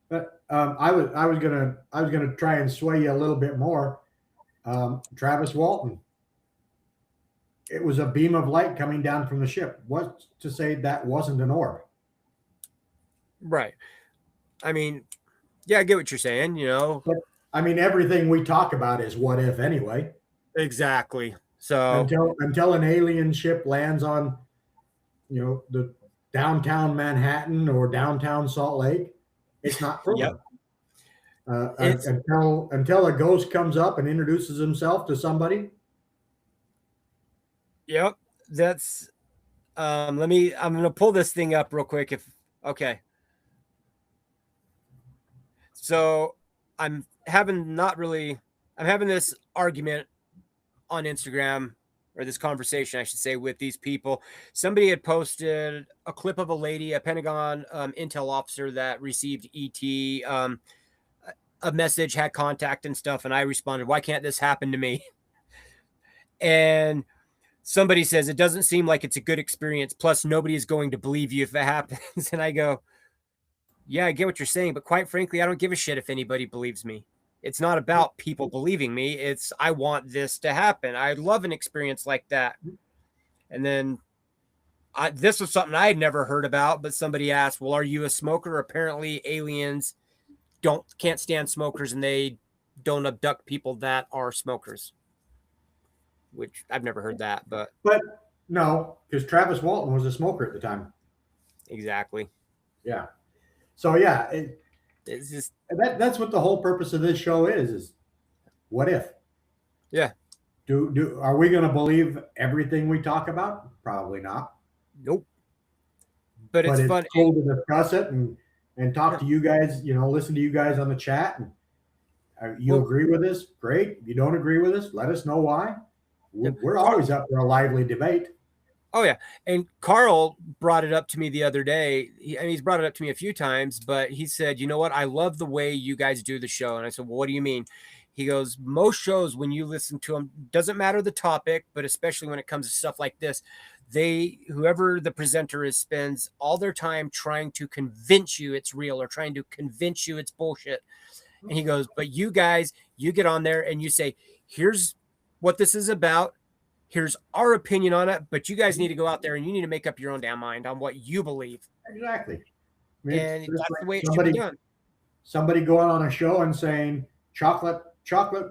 But I was gonna try and sway you a little bit more. Travis Walton. It was a beam of light coming down from the ship. What's to say that wasn't an orb? Right. I mean, yeah, I get what you're saying, you know. But, I mean, everything we talk about is what if anyway. Exactly. So until an alien ship lands on, you know, the downtown Manhattan or downtown Salt Lake, it's not proven. Yep. Until a ghost comes up and introduces himself to somebody. Yep. That's I'm gonna pull this thing up real quick okay. So I'm having this argument on Instagram, or this conversation, I should say, with these people. Somebody had posted a clip of a lady, a Pentagon intel officer that received ET, a message, had contact and stuff. And I responded, why can't this happen to me? And somebody says, it doesn't seem like it's a good experience. Plus, nobody is going to believe you if it happens. And I go, yeah, I get what you're saying. But quite frankly, I don't give a shit if anybody believes me. It's not about people believing me. It's, I want this to happen. I love an experience like that. And then this was something I had never heard about, but somebody asked, well, are you a smoker? Apparently aliens can't stand smokers, and they don't abduct people that are smokers, which I've never heard that, but No, because Travis Walton was a smoker at the time. Exactly. Yeah. So yeah, It's just that's what the whole purpose of this show is what if? yeah. Do are we going to believe everything we talk about? Probably not. Nope. But But it's it's fun. cool to discuss it and talk Yeah. to you guys. Listen to you guys on the chat. And you Well, agree with us? Great. If you don't agree with us, let us know why. yeah. We're always up for a lively debate. Oh yeah, and Carl brought it up to me the other day. He's brought it up to me a few times, but he said, "You know what? I love the way you guys do the show." And I said, "Well, what do you mean?" He goes, "Most shows, when you listen to them, doesn't matter the topic, but especially when it comes to stuff like this, whoever the presenter is, spends all their time trying to convince you it's real or trying to convince you it's bullshit." And he goes, "But you guys, you get on there and you say, here's what this is about. Here's our opinion on it, but you guys need to go out there and you need to make up your own damn mind on what you believe." Exactly. I mean, And it's that's like the way it should be done. somebody going on a show and saying chocolate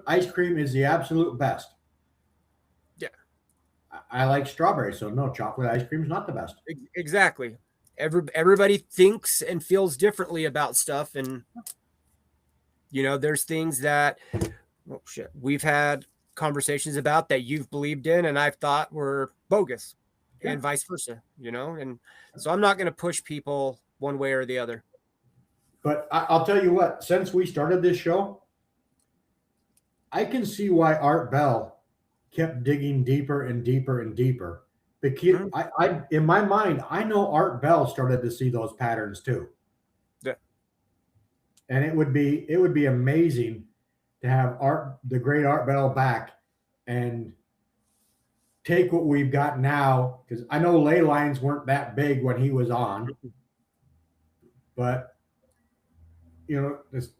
ice cream is the absolute best. Yeah, I like strawberry, so no, chocolate ice cream is not the best. exactly. Everybody thinks and feels differently about stuff. And, there's things that, oh shit, we've had conversations about that you've believed in and I've thought were bogus, Yeah. and vice versa, and so I'm not going to push people one way or the other. But I'll tell you what, since we started this show, I can see why Art Bell kept digging deeper and deeper and deeper. Because I in my mind, I know Art Bell started to see those patterns too. Yeah. And it would be amazing to have the great Art Bell back and take what we've got now, because I know ley lines weren't that big when he was on, but this.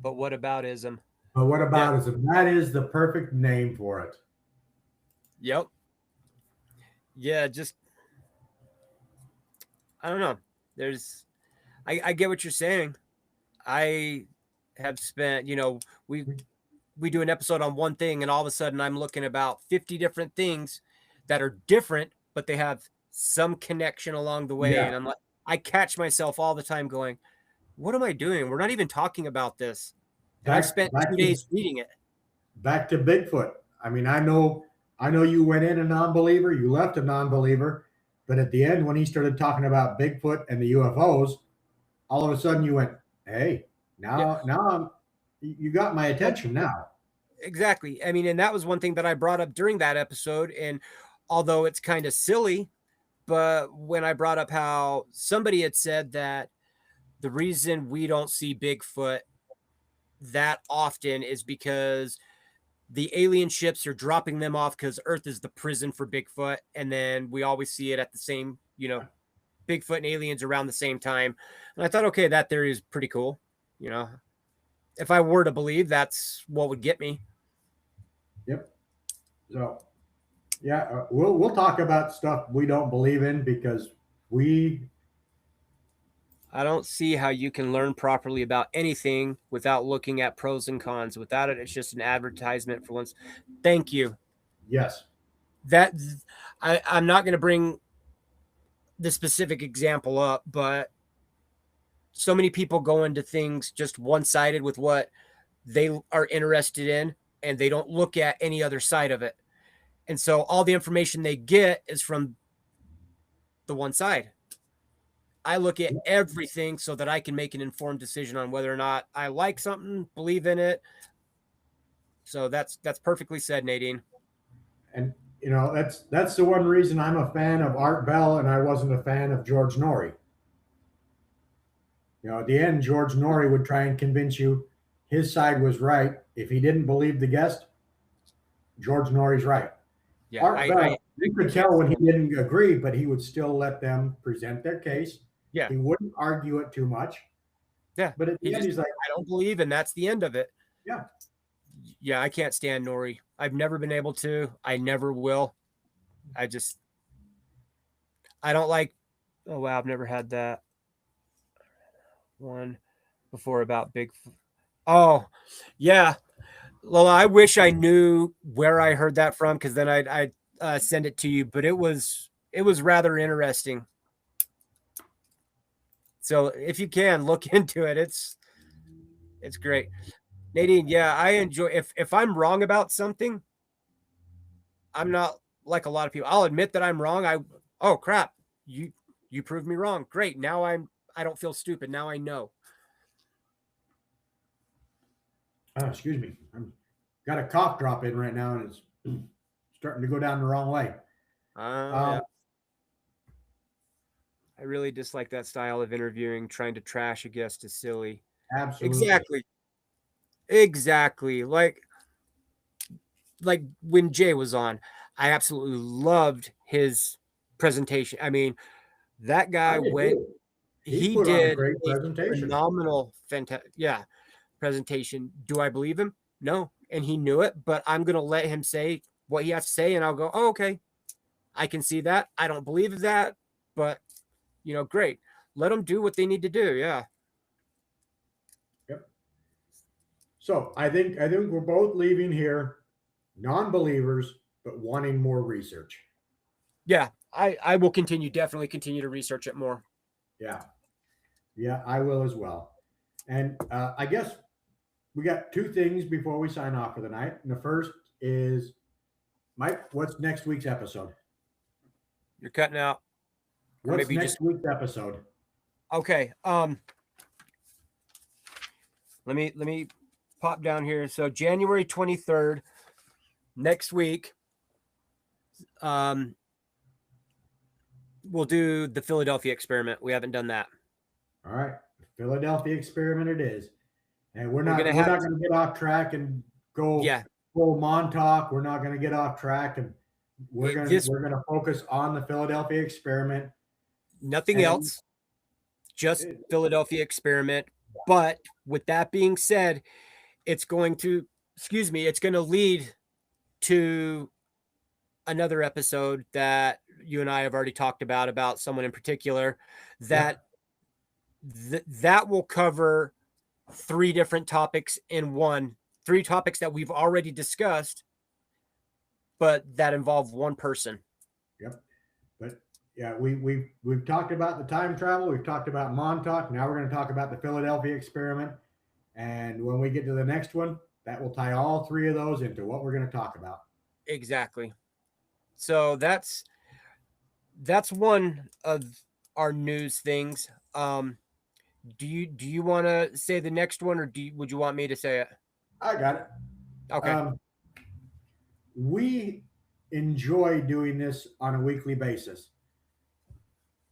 But what about ism? But what Yeah. about ism? That is the perfect name for it. Yep. Yeah, just I don't know. I get what you're saying. I have spent, we do an episode on one thing and all of a sudden I'm looking about 50 different things that are different, but they have some connection along the way. Yeah. And I catch myself all the time going, what am I doing? We're not even talking about this. And I've spent 2 days reading it. Back to Bigfoot. I mean, I know you went in a non-believer, you left a non-believer, but at the end when he started talking about Bigfoot and the UFOs, all of a sudden you went, "Hey, now you got my attention now." Exactly. I mean, and that was one thing that I brought up during that episode. And although it's kind of silly, but when I brought up how somebody had said that the reason we don't see Bigfoot that often is because the alien ships are dropping them off because Earth is the prison for Bigfoot. And then we always see it at the same, Bigfoot and aliens around the same time. And I thought, okay, that theory is pretty cool. If I were to believe, that's what would get me. Yep. So, yeah, we'll talk about stuff we don't believe in because I don't see how you can learn properly about anything without looking at pros and cons. Without it, it's just an advertisement for once. Thank you. Yes. I'm not going to bring the specific example up, but so many people go into things just one-sided with what they are interested in, and they don't look at any other side of it. And so all the information they get is from the one side. I look at everything so that I can make an informed decision on whether or not I like something, believe in it. So that's perfectly said, Nadine. And that's the one reason I'm a fan of Art Bell and I wasn't a fan of George Norrie. At the end, George Norrie would try and convince you his side was right. If he didn't believe the guest, George Norrie's right. Yeah, Art Bell, you could tell when he didn't agree, but he would still let them present their case. Yeah. He wouldn't argue it too much. Yeah. But at the end, he's like, I don't believe, and that's the end of it. Yeah. Yeah, I can't stand Norrie. I've never been able to. I never will. I don't like, oh, wow, I've never had that one before about Bigfoot. Oh, yeah. Lola, I wish I knew where I heard that from, because then I'd send it to you. But it was rather interesting. So if you can look into it, it's great. Nadine, yeah, I enjoy if I'm wrong about something, I'm not like a lot of people. I'll admit that I'm wrong. Oh crap, you proved me wrong. Great. Now I don't feel stupid. Now I know. Excuse me. I'm got a cough drop in right now, and it's starting to go down the wrong way. Yeah. I really dislike that style of interviewing. Trying to trash a guest is silly. Absolutely. Exactly. Like when Jay was on, I absolutely loved his presentation. I mean, that guy went. He put on a did great a presentation. phenomenal, fantastic, presentation. Do I believe him? No, and he knew it. But I'm gonna let him say what he has to say, and I'll go, oh, okay, I can see that. I don't believe that, but great. Let them do what they need to do. Yeah. Yep. So I think we're both leaving here non-believers, but wanting more research. Yeah, I will definitely continue to research it more. Yeah, I will as well. And I guess we got two things before we sign off for the night. And the first is, Mike, what's next week's episode? You're cutting out. What's next week's episode? Okay. Let me pop down here. So January 23rd, next week, we'll do the Philadelphia experiment. We haven't done that. All right, Philadelphia experiment it is, and we're not going to get off track and go full Montauk. We're not going to get off track, and we're going to focus on the Philadelphia experiment. Nothing else, just Philadelphia experiment. But with that being said, it's going to lead to another episode that you and I have already talked about someone in particular that that will cover three different topics in one, three topics that we've already discussed, but that involve one person. Yep. But yeah, we've talked about the time travel. We've talked about Montauk. Now we're going to talk about the Philadelphia experiment. And when we get to the next one, that will tie all three of those into what we're going to talk about. Exactly. So that's one of our news things. Do you want to say the next one, or would you want me to say it? I got it. Okay. We enjoy doing this on a weekly basis,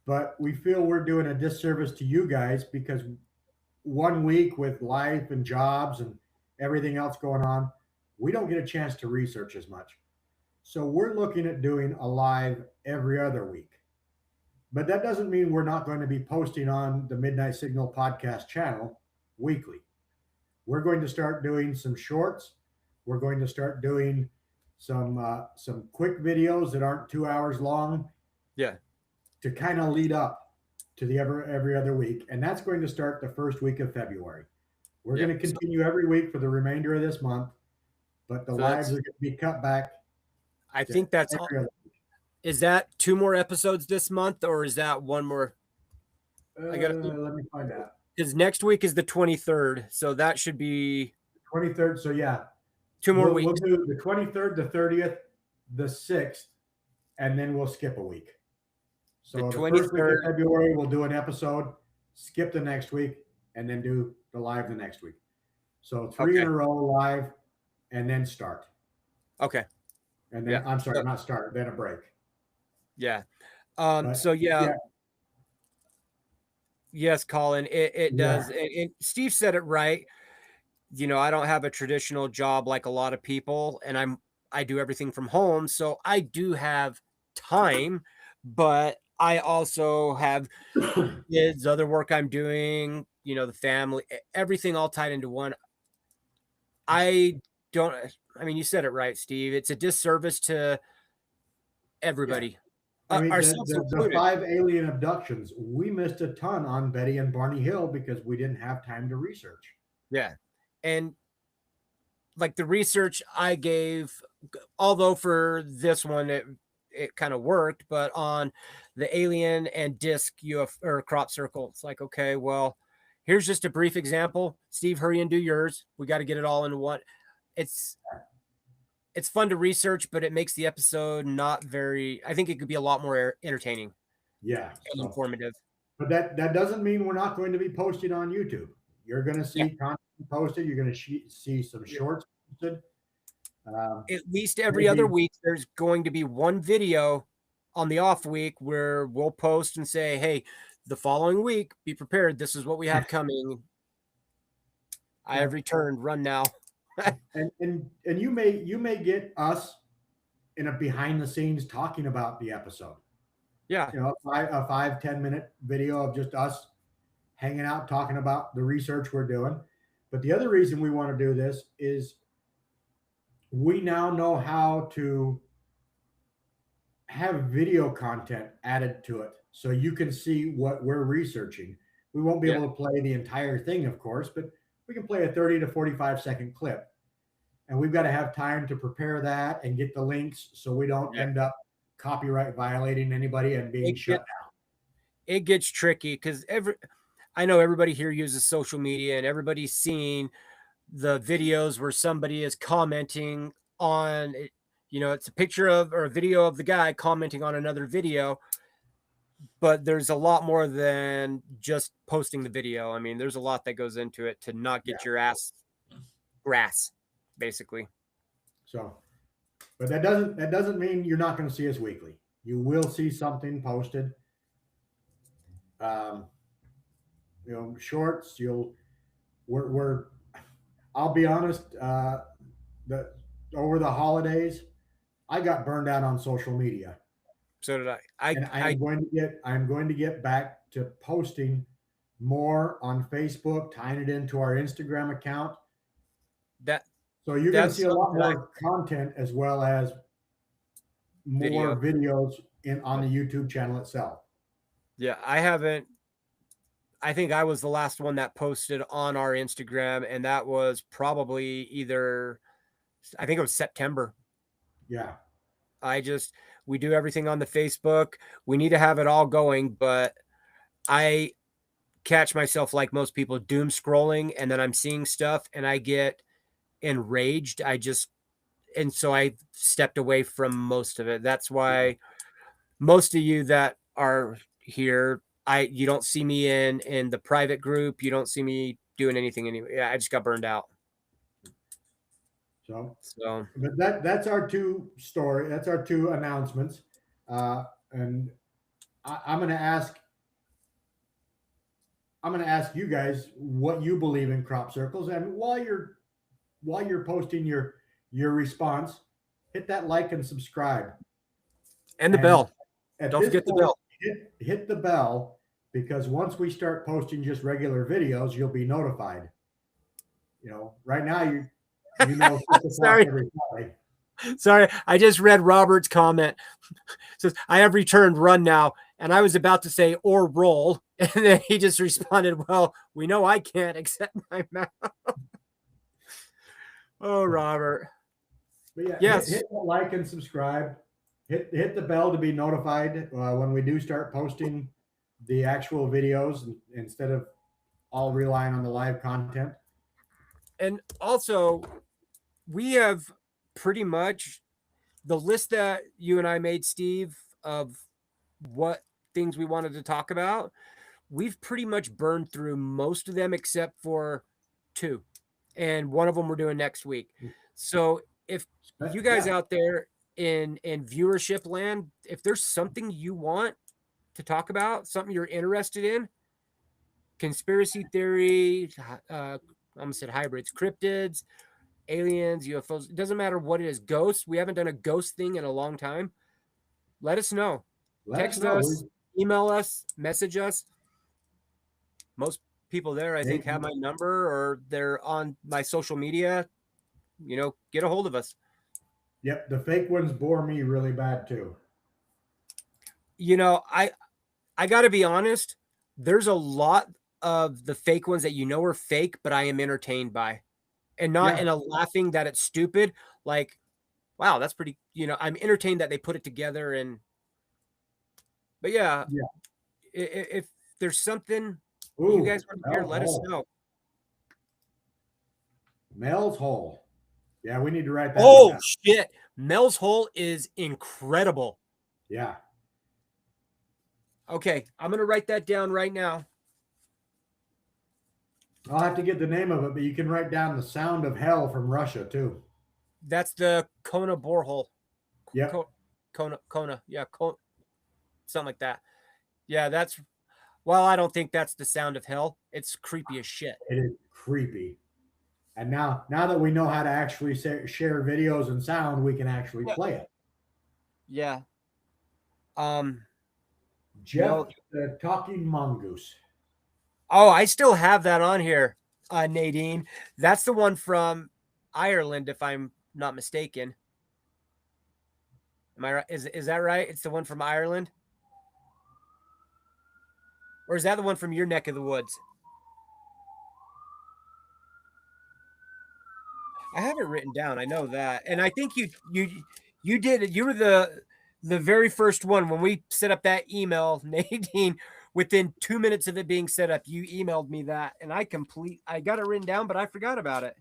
but we feel we're doing a disservice to you guys because 1 week with life and jobs and everything else going on, we don't get a chance to research as much. So we're looking at doing a live every other week. But that doesn't mean we're not going to be posting on the Midnight Signal podcast channel weekly. We're going to start doing some shorts. We're going to start doing some quick videos that aren't 2 hours long. Yeah. To kind of lead up to the every other week. And that's going to start the first week of February. We're going to continue every week for the remainder of this month, but the lives are going to be cut back. I think that's all. Is that 2 more episodes this month, or is that one more? Let me find out. Because next week is the 23rd, so that should be 23rd. So 2 more weeks. We'll do the 23rd, the 30th, the 6th, and then we'll skip a week. So the first week of February, we'll do an episode, skip the next week, and then do the live the next week. So 3 in a row live, and then start. Okay. And then I'm sorry, not start, then a break. Yeah. Yes, Colin, it does. And Steve said it right. I don't have a traditional job like a lot of people, and I do everything from home. So I do have time, but I also have kids, other work I'm doing, the family, everything all tied into one. You said it right, Steve. It's a disservice to everybody. I mean, the 5 alien abductions, we missed a ton on Betty and Barney Hill because we didn't have time to research. Yeah. And like the research I gave, although for this one it kind of worked, but on the alien and disc UFO or crop circle, it's like, okay, well, here's just a brief example. Steve, hurry and do yours. We got to get it all into one. It's fun to research, but it makes the episode not very. I think it could be a lot more entertaining Yeah. and So, informative. but that doesn't mean we're not going to be posted on YouTube. You're going to see Yeah. content posted. You're going to see some shorts posted. At least every other week, there's going to be one video on the off week where we'll post and say, hey, the following week, be prepared. This is what we have coming. I have returned. Run now. and you may get us in a behind the scenes talking about the episode. Yeah. You know, a 5-10 minute video of just us hanging out talking about the research we're doing. But the other reason we want to do this is we now know how to have video content added to it so you can see what we're researching. We won't be able to play the entire thing, of course, but we can play a 30 to 45-second clip. And we've got to have time to prepare that and get the links so we don't end up copyright violating anybody and being shut down. It gets tricky because I know everybody here uses social media and everybody's seen the videos where somebody is commenting on, you know, it's a picture of or a video of the guy commenting on another video, but there's a lot more than just posting the video. I mean, there's a lot that goes into it to not get your ass grass, basically. So, but that doesn't mean you're not going to see us weekly. You will see something posted. You know, shorts. We're. I'll be honest. Over the holidays, I got burned out on social media. So did I. I'm going to get back to posting more on Facebook, tying it into our Instagram account. So you're going to see a lot more content as well as more videos on the YouTube channel itself. Yeah, I haven't. I think I was the last one that posted on our Instagram, and that was probably I think it was September. Yeah. We do everything on the Facebook. We need to have it all going, but I catch myself like most people doom scrolling, and then I'm seeing stuff and I get enraged. And so I stepped away from most of it. That's why most of you that are here, you don't see me in the private group. You don't see me doing anything anyway. I just got burned out. So but that's our two announcements. And I'm going to ask you guys what you believe in crop circles. And while you're posting your response, hit that like and subscribe. And the bell. Don't forget the bell. Hit the bell, because once we start posting just regular videos, you'll be notified. You know, right now you know. Sorry, I just read Robert's comment. It says, I have returned, run now. And I was about to say, or roll. And then he just responded, well, we know I can't accept my mouth. Oh, Robert. But yeah, yes. Hit the like and subscribe. Hit the bell to be notified when we do start posting the actual videos instead of all relying on the live content. And also, we have pretty much the list that you and I made, Steve, of what things we wanted to talk about. We've pretty much burned through most of them except for 2. And one of them we're doing next week. So if you guys out there in viewership land, if there's something you want to talk about, something you're interested in, conspiracy theory, I almost said hybrids, cryptids, aliens, UFOs, it doesn't matter what it is, ghosts. We haven't done a ghost thing in a long time. Let us know. Text us, email us, message us. Most people there, I think, have my number or they're on my social media. You know, get a hold of us. Yep, the fake ones bore me really bad too. You know, I got to be honest. There's a lot of the fake ones that you know are fake, but I am entertained by. and not Yeah. in a laughing that it's stupid. Like, wow, that's pretty, I'm entertained that they put it together. But yeah, Yeah. if there's something you Ooh, guys want to hear, Mel's let us Hole. know. Mel's Hole. Yeah, we need to write that one Oh down. shit. Mel's Hole is incredible. Yeah. Okay, I'm going to write that down right now. I'll have to get the name of it, but you can write down the sound of hell from Russia too. That's the Kona borehole. Yep. Kona. Yeah, something like that. Yeah, well, I don't think that's the sound of hell. It's creepy as shit. It is creepy. And now that we know how to actually share videos and sound, we can actually play it. Yeah. Jeff, the talking mongoose. Oh, I still have that on here, Nadine. That's the one from Ireland, if I'm not mistaken. Am I right? Is that right? It's the one from Ireland? Or is that the one from your neck of the woods? I have it written down. I know that. And I think you did it. You were the very first one when we set up that email, Nadine. Within 2 minutes of it being set up, you emailed me that, and I got it written down, but I forgot about it.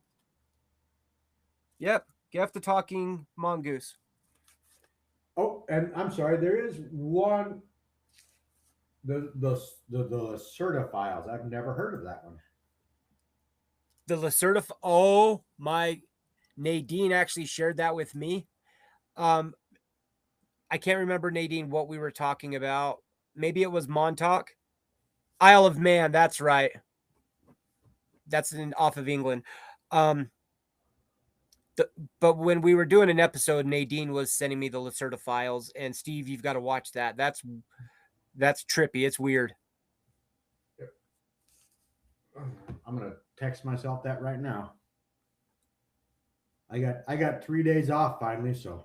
Yep, Geoff the talking mongoose. Oh, and I'm sorry, there is one. The Certifiles. I've never heard of that one. The Lacerda. Oh my! Nadine actually shared that with me. I can't remember, Nadine, what we were talking about. Maybe it was Montauk. Isle of Man, that's right. That's off of England. But when we were doing an episode, Nadine was sending me the Lacerda files, and Steve, you've got to watch that. That's trippy. It's weird. I'm gonna text myself that right now. I got 3 days off finally, so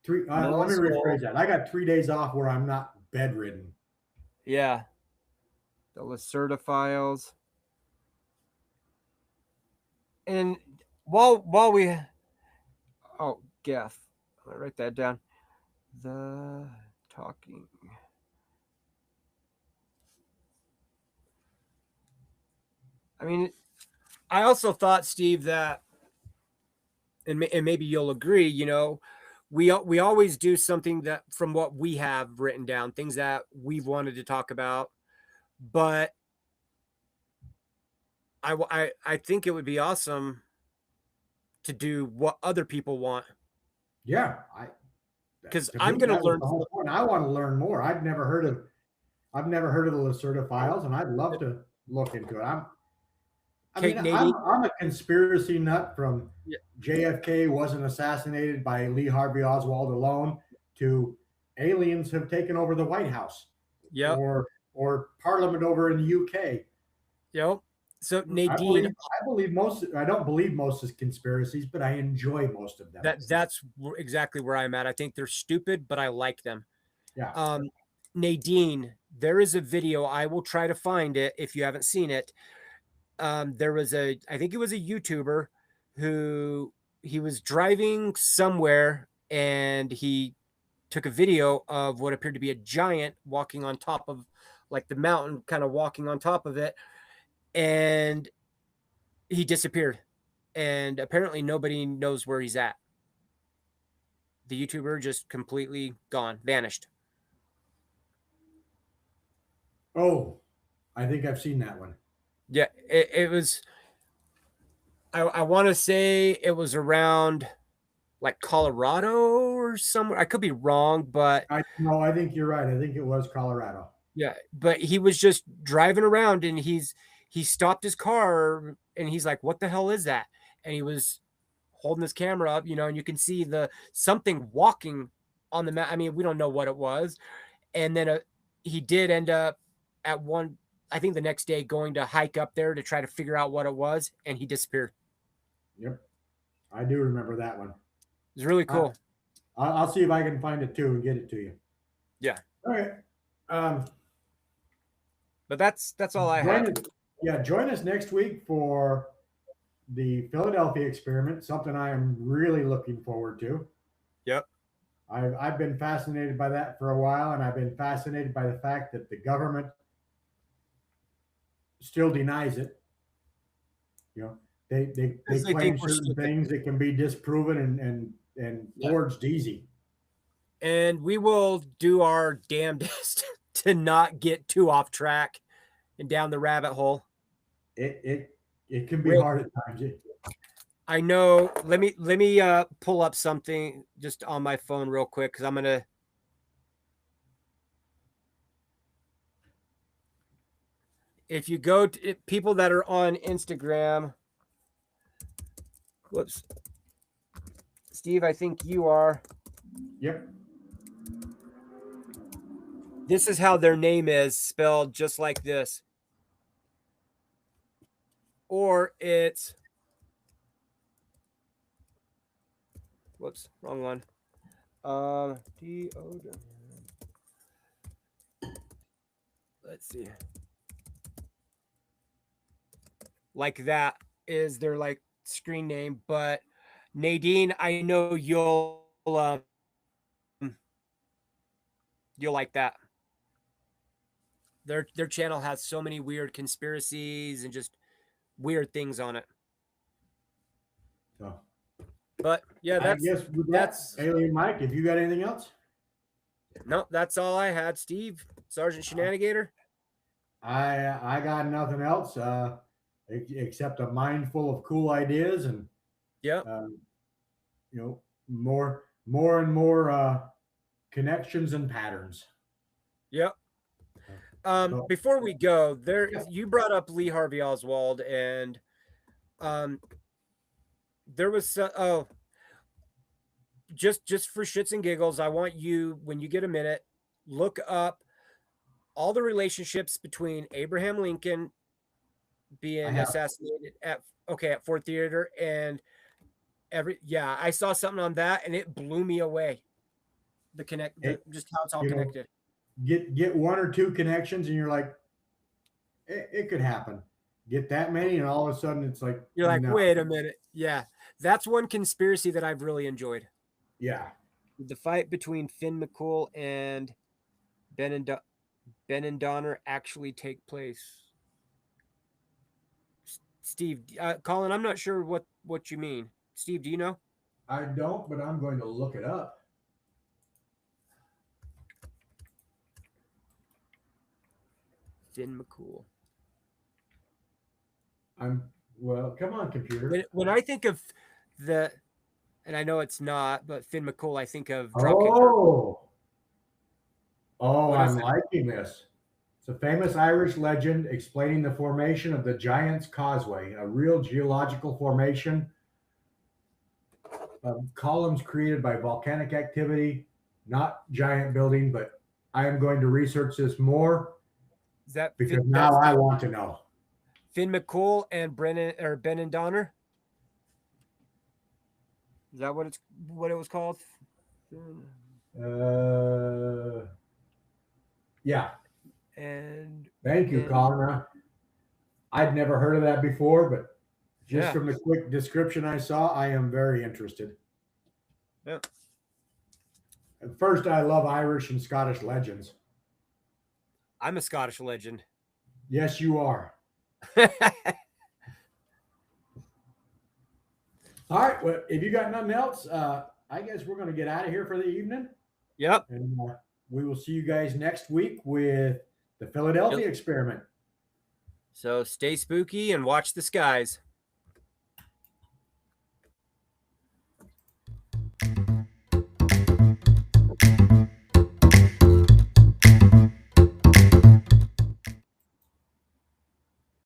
let me rephrase that. I got 3 days off where I'm not bedridden. Yeah. The Lacerda files. And while we Geoff, I'm gonna write that down. The talking. I mean, I also thought, Steve, that, and maybe you'll agree, we always do something that from what we have written down, things that we've wanted to talk about, but I think it would be awesome to do what other people want. Yeah, because I'm going to learn. The whole point. I want to learn more. I've never heard of the Lacerda files, and I'd love to look into it. I'm a conspiracy nut from JFK wasn't assassinated by Lee Harvey Oswald alone to aliens have taken over the White House. Yep. Or Parliament over in the UK. Yep. So Nadine, I don't believe most is conspiracies, but I enjoy most of them. That's exactly where I'm at. I think they're stupid, but I like them. Yeah. Nadine, there is a video. I will try to find it if you haven't seen it. There was I think it was a YouTuber who he was driving somewhere and he took a video of what appeared to be a giant walking on top of like the mountain, kind of walking on top of it. And he disappeared. And apparently nobody knows where he's at. The YouTuber just completely gone, vanished. Oh, I think I've seen that one. Yeah, it was, I want to say it was around like Colorado or somewhere. I could be wrong, but I think you're right. I think it was Colorado. Yeah, but he was just driving around and he stopped his car and he's like, what the hell is that? And he was holding his camera up, and you can see something walking on the map. I mean, we don't know what it was. And then he did end up I think the next day going to hike up there to try to figure out what it was, and he disappeared. Yep. I do remember that one. It was really cool. I'll see if I can find it too and get it to you. Yeah. All right. But that's all I have. Join us next week for the Philadelphia experiment, something I am really looking forward to. Yep. I've been fascinated by that for a while, and I've been fascinated by the fact that the government still denies it. You know, they Because they claim think we're certain stupid. things that can be disproven and Yeah. forged easy. And we will do our damnedest to not get too off track and down the rabbit hole. It can be Rick, hard at times. I know. Let me pull up something just on my phone real quick because I'm gonna. If you go to people that are on Instagram, whoops, Steve, I think you are. Yep. This is how their name is spelled, just like this, or it's. Whoops, wrong one. D-O. Let's see. Like that is their like screen name, but Nadine, I know you'll like that. Their channel has so many weird conspiracies and just weird things on it. So, but yeah, that's Alien Mike. If you got anything else? No, that's all I had. Steve, Sergeant Shenanigator. I got nothing else except a mind full of cool ideas and Yep. You know, more and more connections and patterns. Yep. Before we go, you brought up Lee Harvey Oswald, and there was just for shits and giggles, I want you, when you get a minute, look up all the relationships between Abraham Lincoln being assassinated at Ford Theater and I saw something on that and it blew me away. Just how it's all connected. Get one or two connections and you're like, it could happen. Get that many and all of a sudden it's like, you're like, no. Wait a minute. Yeah. That's one conspiracy that I've really enjoyed. Yeah. The fight between Finn McCool and Ben and Donner actually take place. Steve, Colin, I'm not sure what you mean. Steve, do you know? I don't, but I'm going to look it up. Finn McCool. Come on, computer. When I think of and I know it's not, but Finn McCool, I think of Dropkick. I'm liking this. It's a famous Irish legend explaining the formation of the Giant's Causeway, a real geological formation of columns created by volcanic activity, not giant building, but I am going to research this more because now I want to know. Finn McCool and Ben and Donner? Is that what it was called? Yeah. And thank you, Colin. I'd never heard of that before, but just from the quick description I saw, I am very interested. Yeah. At first, I love Irish and Scottish legends. I'm a Scottish legend. Yes, you are. All right. Well, if you got nothing else, I guess we're going to get out of here for the evening. Yep. And we will see you guys next week with the Philadelphia experiment. So stay spooky and watch the skies.